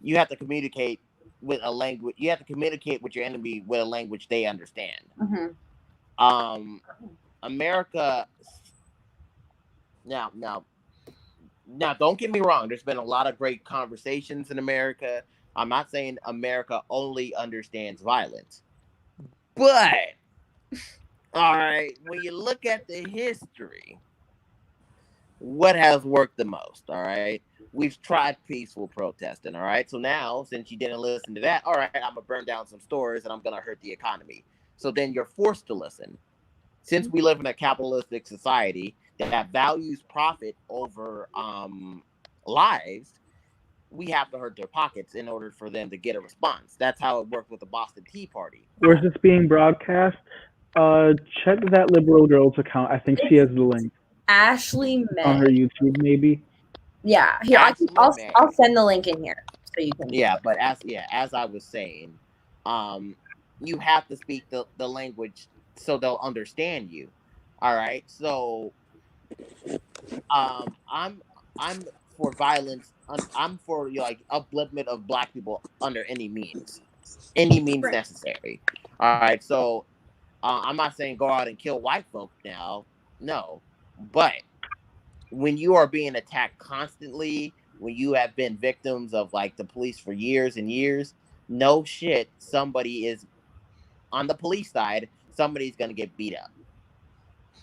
you have to communicate with a language. You have to communicate with your enemy with a language they understand. Mhm. America. Now, don't get me wrong. There's been a lot of great conversations in America. I'm not saying America only understands violence, but all right, when you look at the history, what has worked the most? All right, we've tried peaceful protesting. All right, so now since you didn't listen to that, all right, I'm gonna burn down some stores and I'm gonna hurt the economy. So then you're forced to listen. Since we live in a capitalistic society that values profit over lives, we have to hurt their pockets in order for them to get a response. That's how it worked with the Boston Tea Party. Where's this being broadcast? Check that liberal girl's account. I think she has the link Ashley on her May. YouTube, maybe. Yeah, here Ashley I'll May. send the link in here so you can. Yeah, but as I was saying, you have to speak the language so they'll understand you. All right, so I'm for violence. I'm for like upliftment of Black people under any means Right. necessary. All right, so I'm not saying go out and kill white folk now, no, but when you are being attacked constantly, when you have been victims of like the police for years and years, no shit, somebody is on the police side, somebody's gonna get beat up.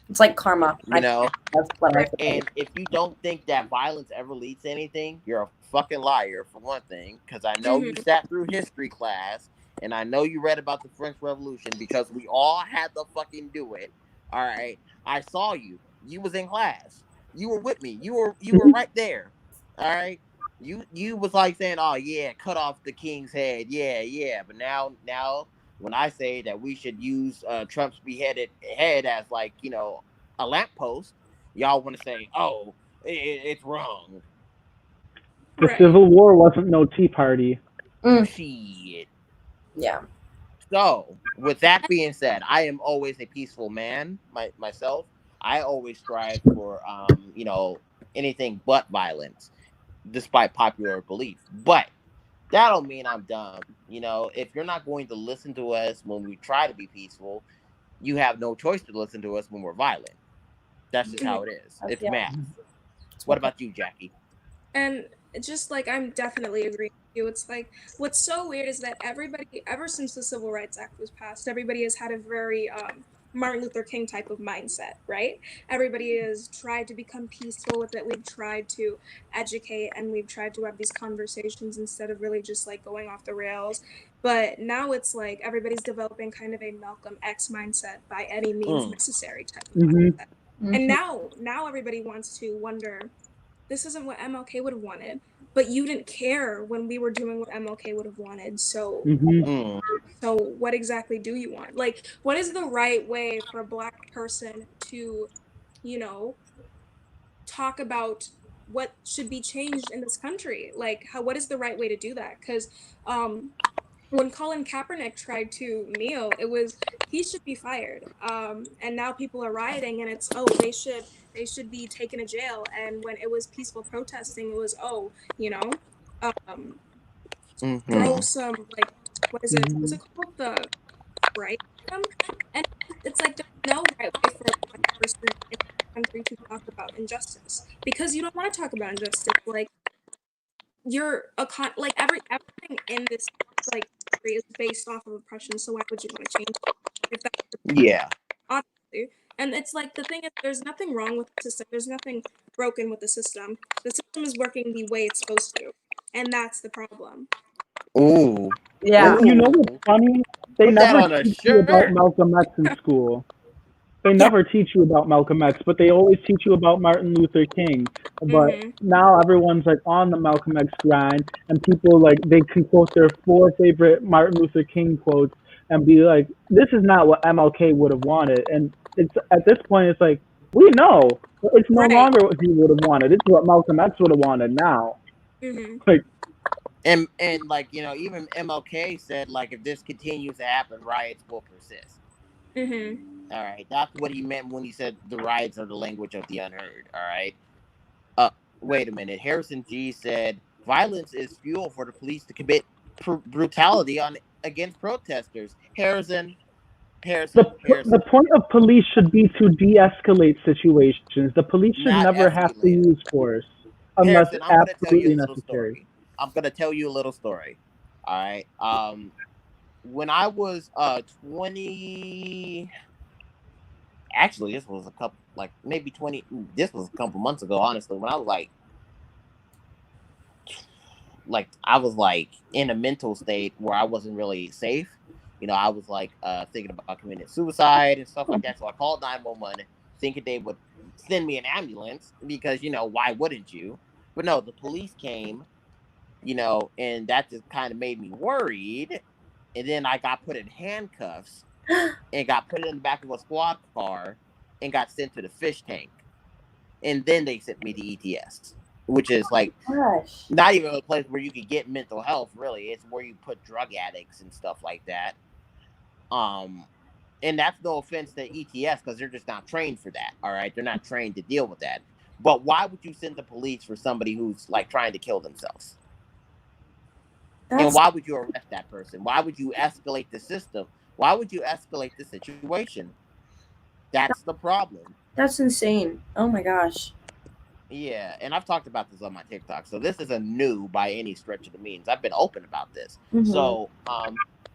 It's like karma. You know, That's what I feel. and if you don't think that violence ever leads to anything, you're a fucking liar for one thing. Because I know you sat through history class, and I know you read about the French Revolution because we all had to fucking do it. All right, I saw you. You was in class. You were with me. You were right there. All right. You was like saying, "Oh yeah, cut off the king's head." Yeah. But now when I say that we should use Trump's beheaded head as like a lamppost, y'all want to say, "Oh, it's wrong." The Right. Civil War wasn't no Tea Party. Shit. Yeah. So, with that being said, I am always a peaceful man myself. I always strive for anything but violence, despite popular belief. But that don't mean I'm dumb. If you're not going to listen to us when we try to be peaceful, you have no choice to listen to us when we're violent. That's just how it is. It's math. What about you, Jackie? And just like I'm definitely agreeing with you. It's like, what's so weird is that everybody, ever since the Civil Rights Act was passed, everybody has had a very Martin Luther King type of mindset, right? Everybody has tried to become peaceful with it. We've tried to educate and we've tried to have these conversations instead of really just like going off the rails. But now it's like everybody's developing kind of a Malcolm X mindset, by any means necessary type of mindset. And now everybody wants to wonder, this isn't what MLK would have wanted, but you didn't care when we were doing what MLK would have wanted. So, so what exactly do you want? Like, what is the right way for a Black person to, you know, talk about what should be changed in this country? Like, what is the right way to do that? Because when Colin Kaepernick tried to kneel, he should be fired. And now people are rioting, and it's, they should be taken to jail. And when it was peaceful protesting, it was, throw some, like, what's it called, the right? And it's like, there's no right way for a Black person in the country to talk about injustice, because you don't want to talk about injustice. Like, you're everything in this like country is based off of oppression. So why would you want to change it? If that's obviously. And it's like, the thing is, there's nothing wrong with the system. There's nothing broken with the system. The system is working the way it's supposed to, and that's the problem. Ooh. Yeah. You know what's funny? They Put that never on a teach you about shirt. Malcolm X in school. They never teach you about Malcolm X, but they always teach you about Martin Luther King. But now everyone's like on the Malcolm X grind, and people like they can quote their 4 favorite Martin Luther King quotes and be like, "This is not what MLK would have wanted." And it's at this point, it's like, we know it's no longer what he would have wanted. It's what Malcolm X would have wanted now. Like, and like, you know, even MLK said, like, if this continues to happen, riots will persist. All right, that's what he meant when he said the riots are the language of the unheard. All right. Wait a minute. Harrison G said violence is fuel for the police to commit brutality against protesters. Harrison. The point of police should be to de-escalate situations. The police should never have to use force unless absolutely necessary. I'm going to tell you a little story. All right. When I was 20, actually this was a couple, like maybe 20, this was a couple months ago, honestly, when I was like in a mental state where I wasn't really safe. You know, I was like thinking about committing suicide and stuff like that. So I called 911 thinking they would send me an ambulance because, you know, why wouldn't you? But no, the police came, you know, and that just kind of made me worried. And then I got put in handcuffs and got put in the back of a squad car and got sent to the fish tank. And then they sent me to ETS, which is like not even a place where you could get mental health, really. It's where you put drug addicts and stuff like that. And that's no offense to ETS because they're just not trained for that. All right. They're not trained to deal with that. But why would you send the police for somebody who's like trying to kill themselves? And why would you arrest that person? Why would you escalate the system? Why would you escalate the situation? That's the problem. That's insane. Oh my gosh. Yeah, and I've talked about this on my TikTok, so this isn't new by any stretch of the means. I've been open about this. So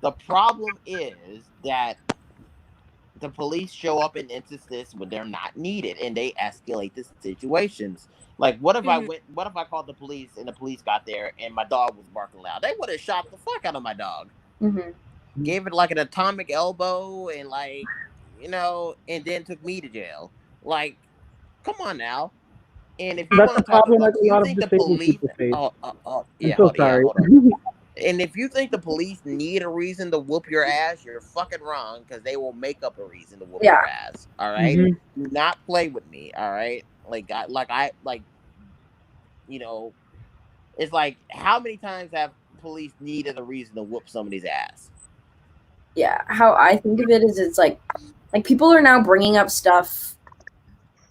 the problem is that the police show up in instances when they're not needed, and they escalate the situations. Like, what if I called the police and the police got there and my dog was barking loud? They would have shot the fuck out of my dog. Gave it like an atomic elbow and like, you know, and then took me to jail. Like, come on now. And if you want to talk about, you think the police? I'm so sorry. And if you think the police need a reason to whoop your ass, you're fucking wrong, because they will make up a reason to whoop your ass. All right, do not play with me. All right, you know, it's like, how many times have police needed a reason to whoop somebody's ass? Yeah, how I think of it is, it's like people are now bringing up stuff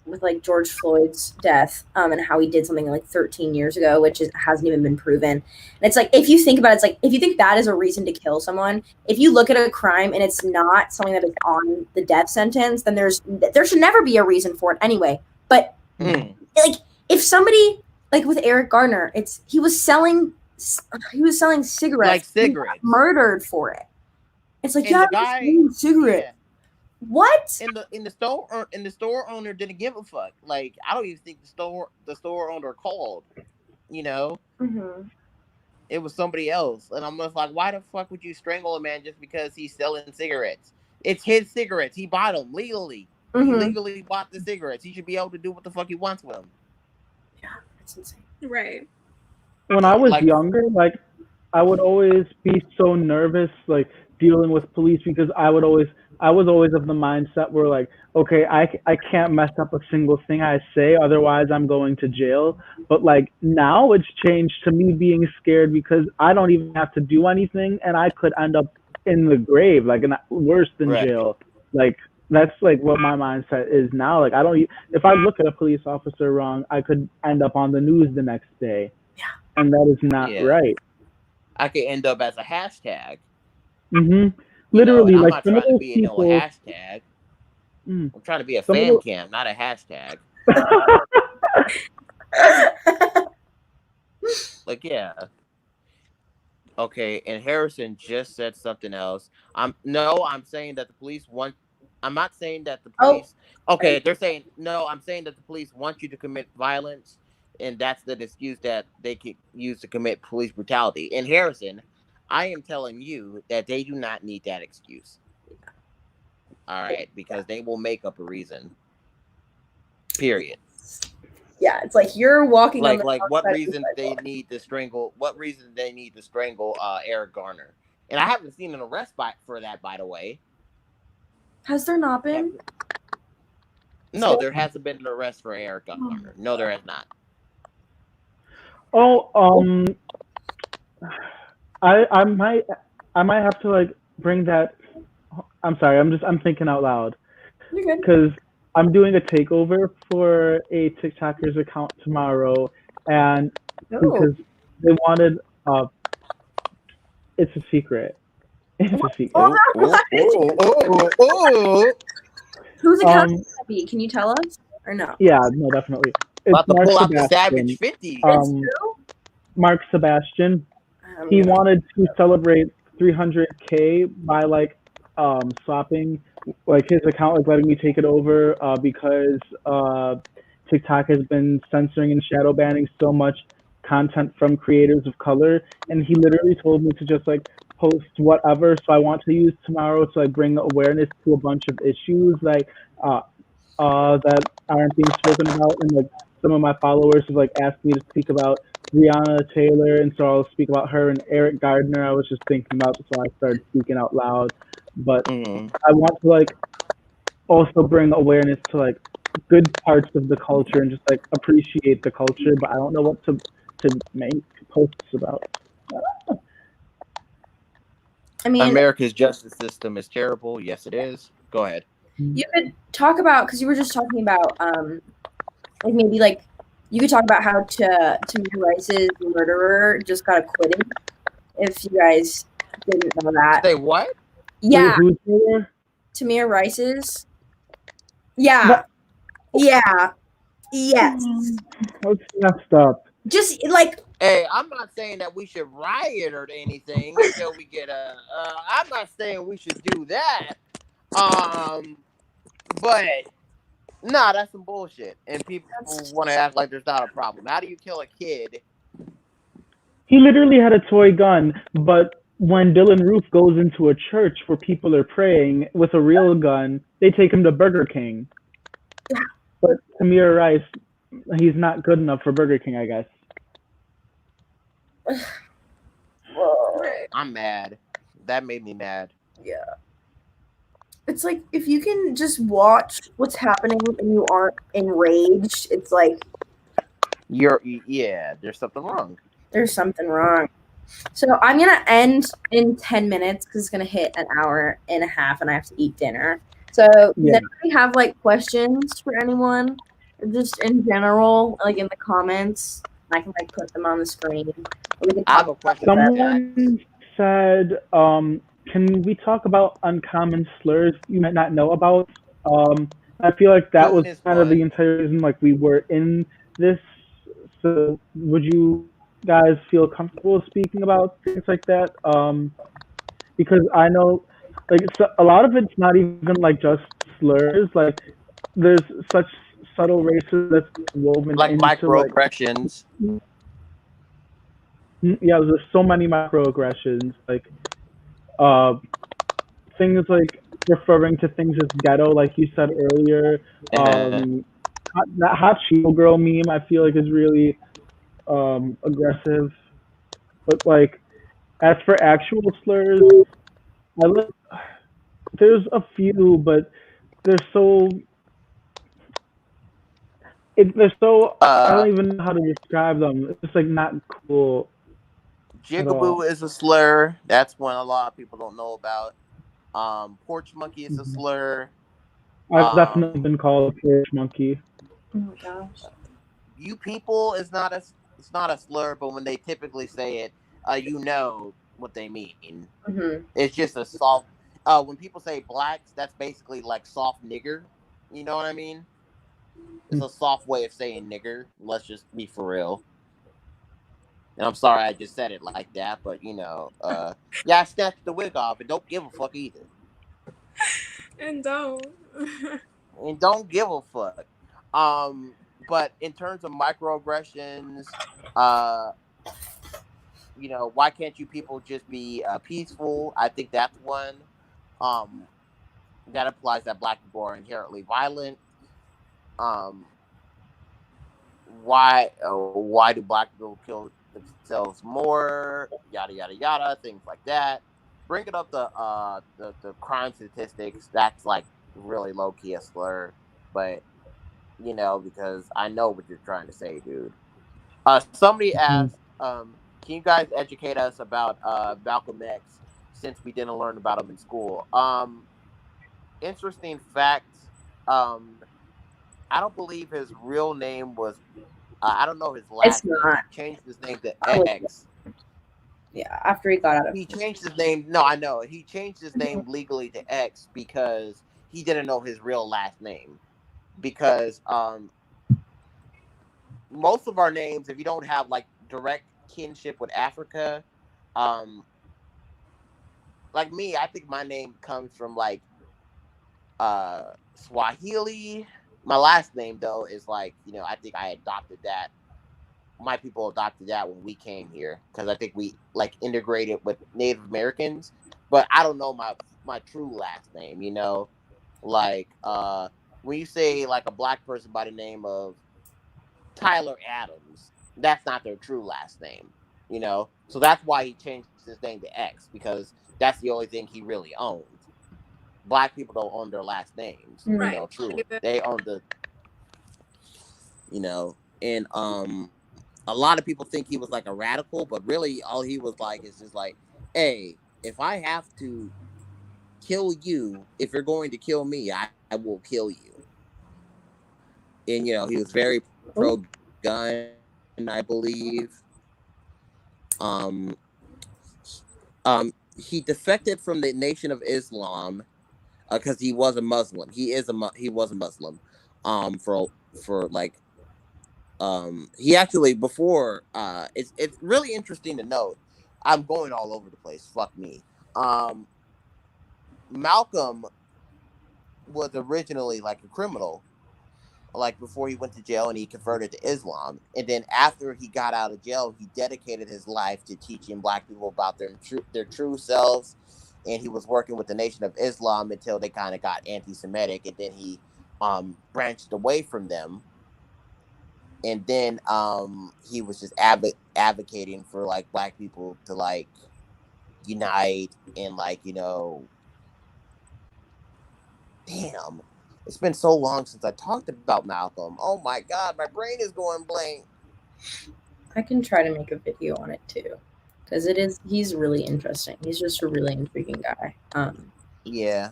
with like George Floyd's death, and how he did something like 13 years ago, which hasn't even been proven. And it's like, if you think about it, it's like, if you think that is a reason to kill someone, if you look at a crime and it's not something that is on the death sentence, then there should never be a reason for it anyway. But like, if somebody, like with Eric Garner, he was selling he was selling cigarettes. Like He got cigarettes. murdered for it. It's like, And yeah, the guy- I'm selling cigarettes. Yeah. What? And the store owner didn't give a fuck. Like, I don't even think the store owner called. You know, Mm-hmm. it was somebody else, and I'm just like, why the fuck would you strangle a man just because he's selling cigarettes? It's his cigarettes. He bought them legally. He Mm-hmm. legally bought the cigarettes. He should be able to do what the fuck he wants with them. Yeah, that's insane. Right. When I was Like- younger, like I would always be so nervous, like dealing with police because I was always of the mindset where like, okay, I can't mess up a single thing I say, otherwise I'm going to jail. But like now it's changed to me being scared because I don't even have to do anything and I could end up in the grave, like worse than Right. jail. Like that's like what my mindset is now. Like if I look at a police officer wrong, I could end up on the news the next day. Yeah. And that is not Yeah. right. I could end up as a hashtag. Mm-hmm. You Literally, know, and I'm like not some of trying to those be people. no hashtag. Mm. I'm trying to be a Some of fan those- cam, not a hashtag. Like, yeah. Okay, and Harrison just said something else. I'm saying that the police want. I'm not saying that the Oh. police. Okay, they're saying no. I'm saying that the police want you to commit violence, and that's the excuse that they can use to commit police brutality. And Harrison, I am telling you that they do not need that excuse. All right, because they will make up a reason. Period. Yeah, it's like you're walking on the Like what outside reason of the they sidewalk. need to strangle? What reason they need to strangle Eric Garner? And I haven't seen an arrest for that, by the way. Has there not been? No, there hasn't been an arrest for Eric Garner. No, there has not. Oh, I might have to like bring that. I'm sorry. I'm thinking out loud You're good. because I'm doing a takeover for a TikToker's account tomorrow, and Oh, because they wanted it's a secret. It's a secret. whose account Um, would that be? Can you tell us or no? Yeah, no, definitely. It's About to Mark pull out the Sebastian. Savage 50. It's Um, true. Mark Sebastian. He wanted to celebrate 300K by like swapping like his account, like letting me take it over because TikTok has been censoring and shadow banning so much content from creators of color, and he literally told me to just like post whatever. So I want to use tomorrow to like bring awareness to a bunch of issues like that aren't being spoken about, and like some of my followers have like asked me to speak about Breonna Taylor, and so I'll speak about her, and Eric Gardner I was just thinking about, so I started speaking out loud. But Mhm. I want to like also bring awareness to like good parts of the culture and just like appreciate the culture, but I don't know what to make posts about. I mean, America's justice system is terrible. Yes, it is. Go ahead. you could talk about, because you were just talking about like maybe like you could talk about how Tamir Rice's murderer just got acquitted, if you guys didn't know that. Say what? Yeah, Who's there? Tamir Rice's. Yeah. Yeah. Yes. That's messed up. Just like Hey, I'm not saying that we should riot or anything until we get a. I'm not saying we should do that. But nah, that's some bullshit, and people want to act like there's not a problem. How do you kill a kid? He literally had a toy gun, but when Dylan Roof goes into a church where people are praying with a real gun, they take him to Burger King. But Tamir Rice, he's not good enough for Burger King, I guess. I'm mad. That made me mad. yeah. It's like if you can just watch what's happening and you aren't enraged, it's like Yeah, there's something wrong. there's something wrong. So I'm gonna end in 10 minutes because it's gonna hit an hour and a half and I have to eat dinner. So does Yeah. anybody have like questions for anyone? Or just in general, like in the comments? I can like put them on the screen. Or we can I have talk a question. about that. Someone said, can we talk about uncommon slurs you might not know about? I feel like that was Goodness, kind of what? the entire reason like we were in this. So would you guys feel comfortable speaking about things like that. Because I know, like, a lot of it's not even like just slurs. Like, there's such subtle racism that's woven Like into like, microaggressions. yeah, there's so many microaggressions. Like, uh, things like referring to things as ghetto, like you said earlier. Uh, That hot Cheeto girl meme, I feel like is really aggressive. But like, as for actual slurs, I li- there's a few, but they're so they're so I don't uh, even know how to describe them. It's just like not cool at all. Jigaboo is a slur. That's one a lot of people don't know about. Porch monkey is a Mhm. slur. I've definitely Um, been called a porch monkey. Oh my gosh. you people is not a it's not a slur, but when they typically say it, you know what they mean. Hmm. It's just a soft. When people say blacks, that's basically like soft nigger. You know what I mean? It's a soft way of saying nigger. Let's just be for real. And I'm sorry I just said it like that, but yeah, I snatched the wig off and don't give a fuck either. And don't. And don't give a fuck. But in terms of microaggressions, uh, why can't you people just be peaceful? I think that's one. Um, that applies that black people are inherently violent. Um, why do black people kill themselves more? Yada yada yada, things like that. Bringing up the crime statistics, that's like really low key a slur, but because I know what you're trying to say, dude. Somebody Mhm. asked, can you guys educate us about Malcolm X since we didn't learn about him in school? Interesting fact. Um, I don't believe his real name was. I don't know his It's last name. not. He changed his name to I would, X. yeah, after he got out of. He changed his name. No, I know. He changed his name legally to X because he didn't know his real last name. Because most of our names, if you don't have like direct kinship with Africa, um, like me, I think my name comes from like Swahili. My last name though is like I think I adopted that. My people adopted that when we came here because I think we like integrated with Native Americans, but I don't know my true last name. Like when you say like a black person by the name of Tyler Adams, that's not their true last name. So that's why he changed his name to X because that's the only thing he really owns. Black people don't own their last names. Mhm. Right. Truly, they own and a lot of people think he was like a radical, but really all he was like is just like, hey, if I have to kill you, if you're going to kill me, I will kill you. And he was very Oh, pro gun, I believe. Um he defected from the Nation of Islam because he was a Muslim. He was a Muslim. For like he actually before it's really interesting to note. I'm going all over the place. Fuck me. Um, Malcolm was originally like a criminal, like before he went to jail and he converted to Islam. And then after he got out of jail, he dedicated his life to teaching black people about their true selves. And he was working with the Nation of Islam until they kind of got anti-Semitic, and then he branched away from them. And then he was just advocating for like black people to like unite and like damn, it's been so long since I talked about Malcolm. Oh my god, my brain is going blank. I can try to make a video on it too, because he's really interesting. He's just a really intriguing guy. Yeah.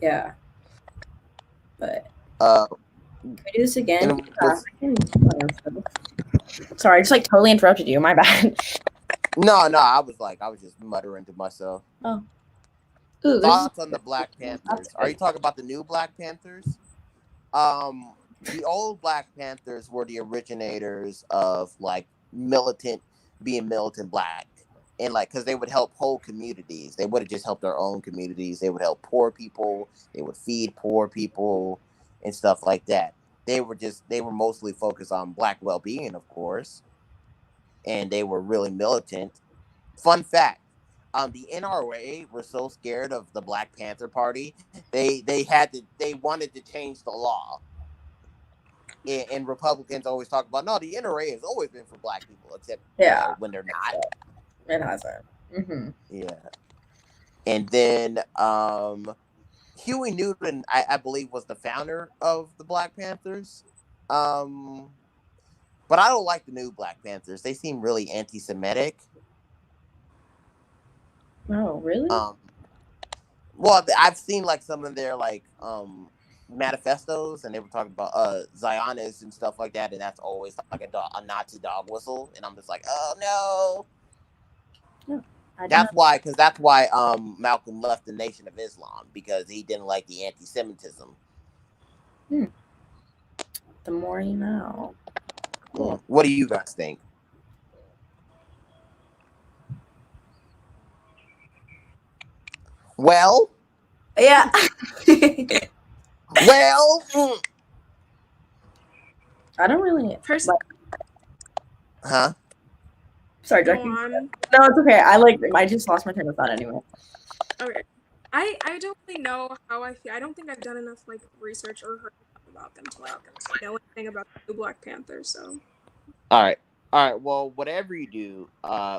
Yeah, but uh can we do this again? and it was Sorry, I just like totally interrupted you. My bad. no, I was just muttering to myself. Oh, ooh, Thoughts on the Black that's Panthers? Are you good. talking about the new Black Panthers? The old Black Panthers were the originators of like militant being militant Black. And like, because they would help whole communities. They wouldn't just help their own communities. They would help poor people. They would feed poor people and stuff like that. They were mostly focused on Black well-being, of course. And they were really militant. Fun fact, the NRA were so scared of the Black Panther Party, they wanted to change the law. And Republicans always talk about, no, the NRA has always been for Black people, except when they're not. It hasn't. Mm-hmm. Yeah. And then Huey Newton, I believe, was the founder of the Black Panthers. But I don't like the new Black Panthers. They seem really anti-Semitic. Oh, really? Well, I've seen like some of their like manifestos, and they were talking about Zionists and stuff like that, and that's always like a Nazi dog whistle, and I'm just like, oh no. That's why Malcolm left the Nation of Islam, because he didn't like the anti-Semitism. The more you know. Cool. What do you guys think? Well, yeah. Well, I don't really. Huh? Sorry, Jackie. No, it's okay. I just lost my train of thought anyway. Okay. I don't really know how I feel. I don't think I've done enough like research or heard about them to like know anything about the Black Panthers. So. All right. Well, whatever you do,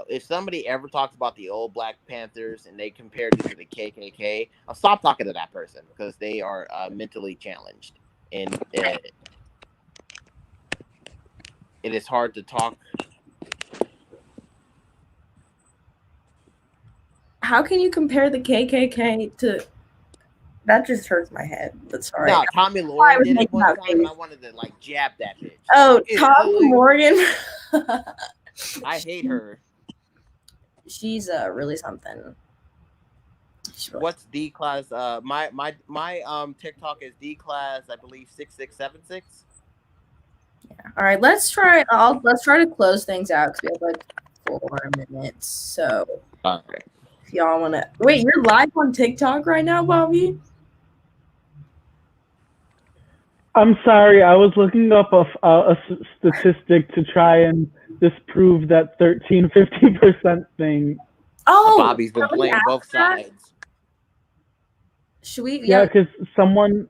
if somebody ever talks about the old Black Panthers and they compared it to the KKK, I'll stop talking to that person, because they are mentally challenged, and it is hard to talk. How can you compare the KKK to? That just hurts my head. That's sorry. No, Tommy Lauren did it one time, and I wanted to like jab that bitch. Oh, Tommy Morgan. I hate her. She's really something. What's D class? My TikTok is D class, I believe 6676. Yeah. All right, let's try. Let's try to close things out, because we have like 4 minutes. So, okay. If y'all want to wait, you're live on TikTok right now, Bobby? I'm sorry, I was looking up a statistic to try and disprove that 13-50% thing. Oh, Bobby's been playing both sides. Should we? Yeah, because someone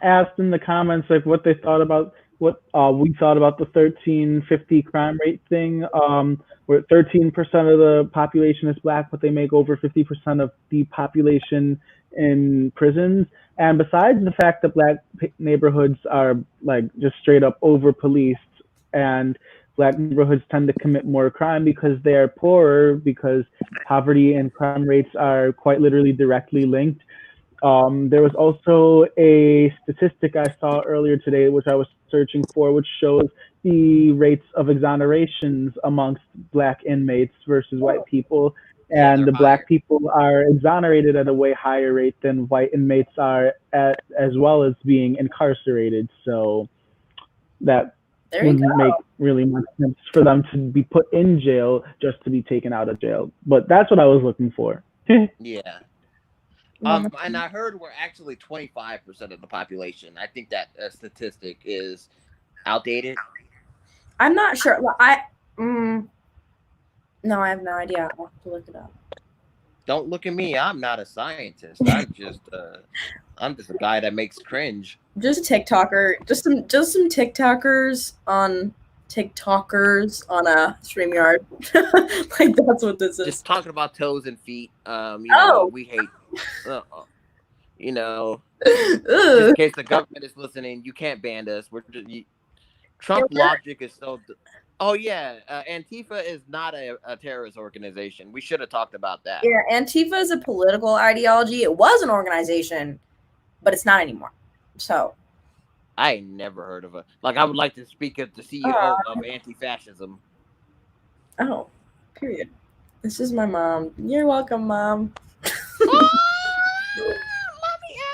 asked in the comments like what they thought about what we thought about the 1350 crime rate thing. Where 13% of the population is Black, but they make over 50% of the population in prisons. And besides the fact that Black neighborhoods are like just straight up over policed, and Black neighborhoods tend to commit more crime because they are poorer, because poverty and crime rates are quite literally directly linked. There was also a statistic I saw earlier today, which I was searching for, which shows the rates of exonerations amongst Black inmates versus white people. And the Black people are exonerated at a way higher rate than white inmates are, as well as being incarcerated. So that wouldn't make really much sense for them to be put in jail just to be taken out of jail. But that's what I was looking for. Yeah. And I heard we're actually 25% of the population. I think that statistic is outdated. I'm not sure. No, I have no idea. I'll have to look it up. Don't look at me. I'm not a scientist. I'm just a guy that makes cringe. Just a TikToker. Just some TikTokers on a StreamYard. Like, that's what this is. Just talking about toes and feet. We hate. Just in case the government is listening, you can't ban us. Trump logic is so. Oh yeah, Antifa is not a terrorist organization. We should have talked about that. Yeah, Antifa is a political ideology. It was an organization, but it's not anymore. So. I ain't never heard of it. Like, I would like to speak of the CEO of anti-fascism. Oh, period. This is my mom. You're welcome, Mom. Mommy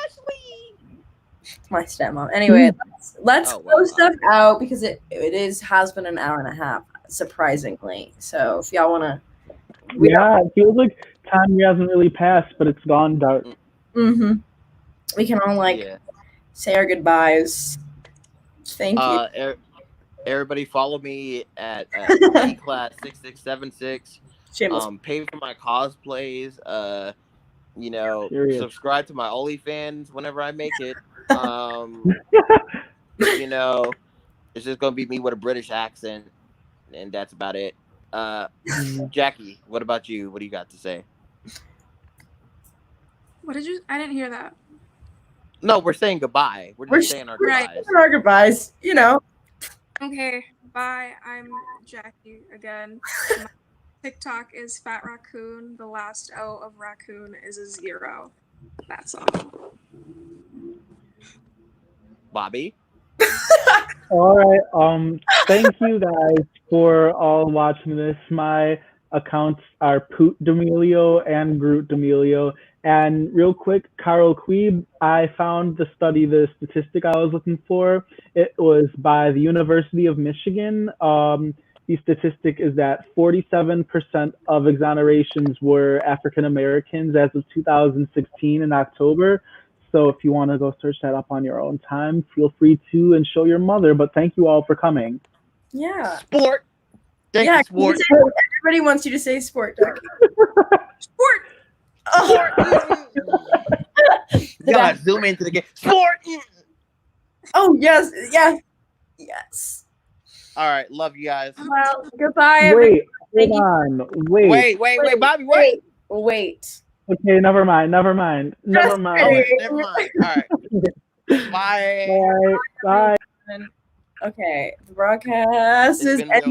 Ashley. My stepmom. Anyway, let's close stuff out, because it has been an hour and a half. surprisingly. So if y'all want to, Yeah, it feels like time hasn't really passed, but it's gone dark. we can all Yeah. say our goodbyes. Thank you. Everybody follow me at class6676. Shameless. Pay for my cosplays. Period. Subscribe to my OnlyFans whenever I make it. It's just gonna be me with a British accent, and that's about it. Jackie, what about you? What do you got to say? What did you? I didn't hear that. No, we're saying goodbye. We're just saying our right. goodbyes. Our goodbyes. Okay, bye. I'm Jackie again. My TikTok is Fat Raccoon. The last O of raccoon is a 0. That's all. Bobby. All right. Thank you guys for all watching this. My accounts are Poot D'Amelio and Groot D'Amelio. And real quick, Carol Queeb, I found the statistic I was looking for. It was by the University of Michigan. The statistic is that 47% of exonerations were African Americans as of 2016 in October. So if you want to go search that up on your own time, feel free to and show your mother. But thank you all for coming. Yeah. Sport. Thank you, sport. Everybody wants you to say sport, Jackie. Sport. Oh. You gotta zoom into the game. Sport. Oh yes, yes, yes. All right, love you guys. Well, goodbye. Wait, hold on. Wait, Bobby, wait. Wait. Okay, never mind. All right, never mind. All right. Bye. Bye. Bye. Okay, the broadcast is ending.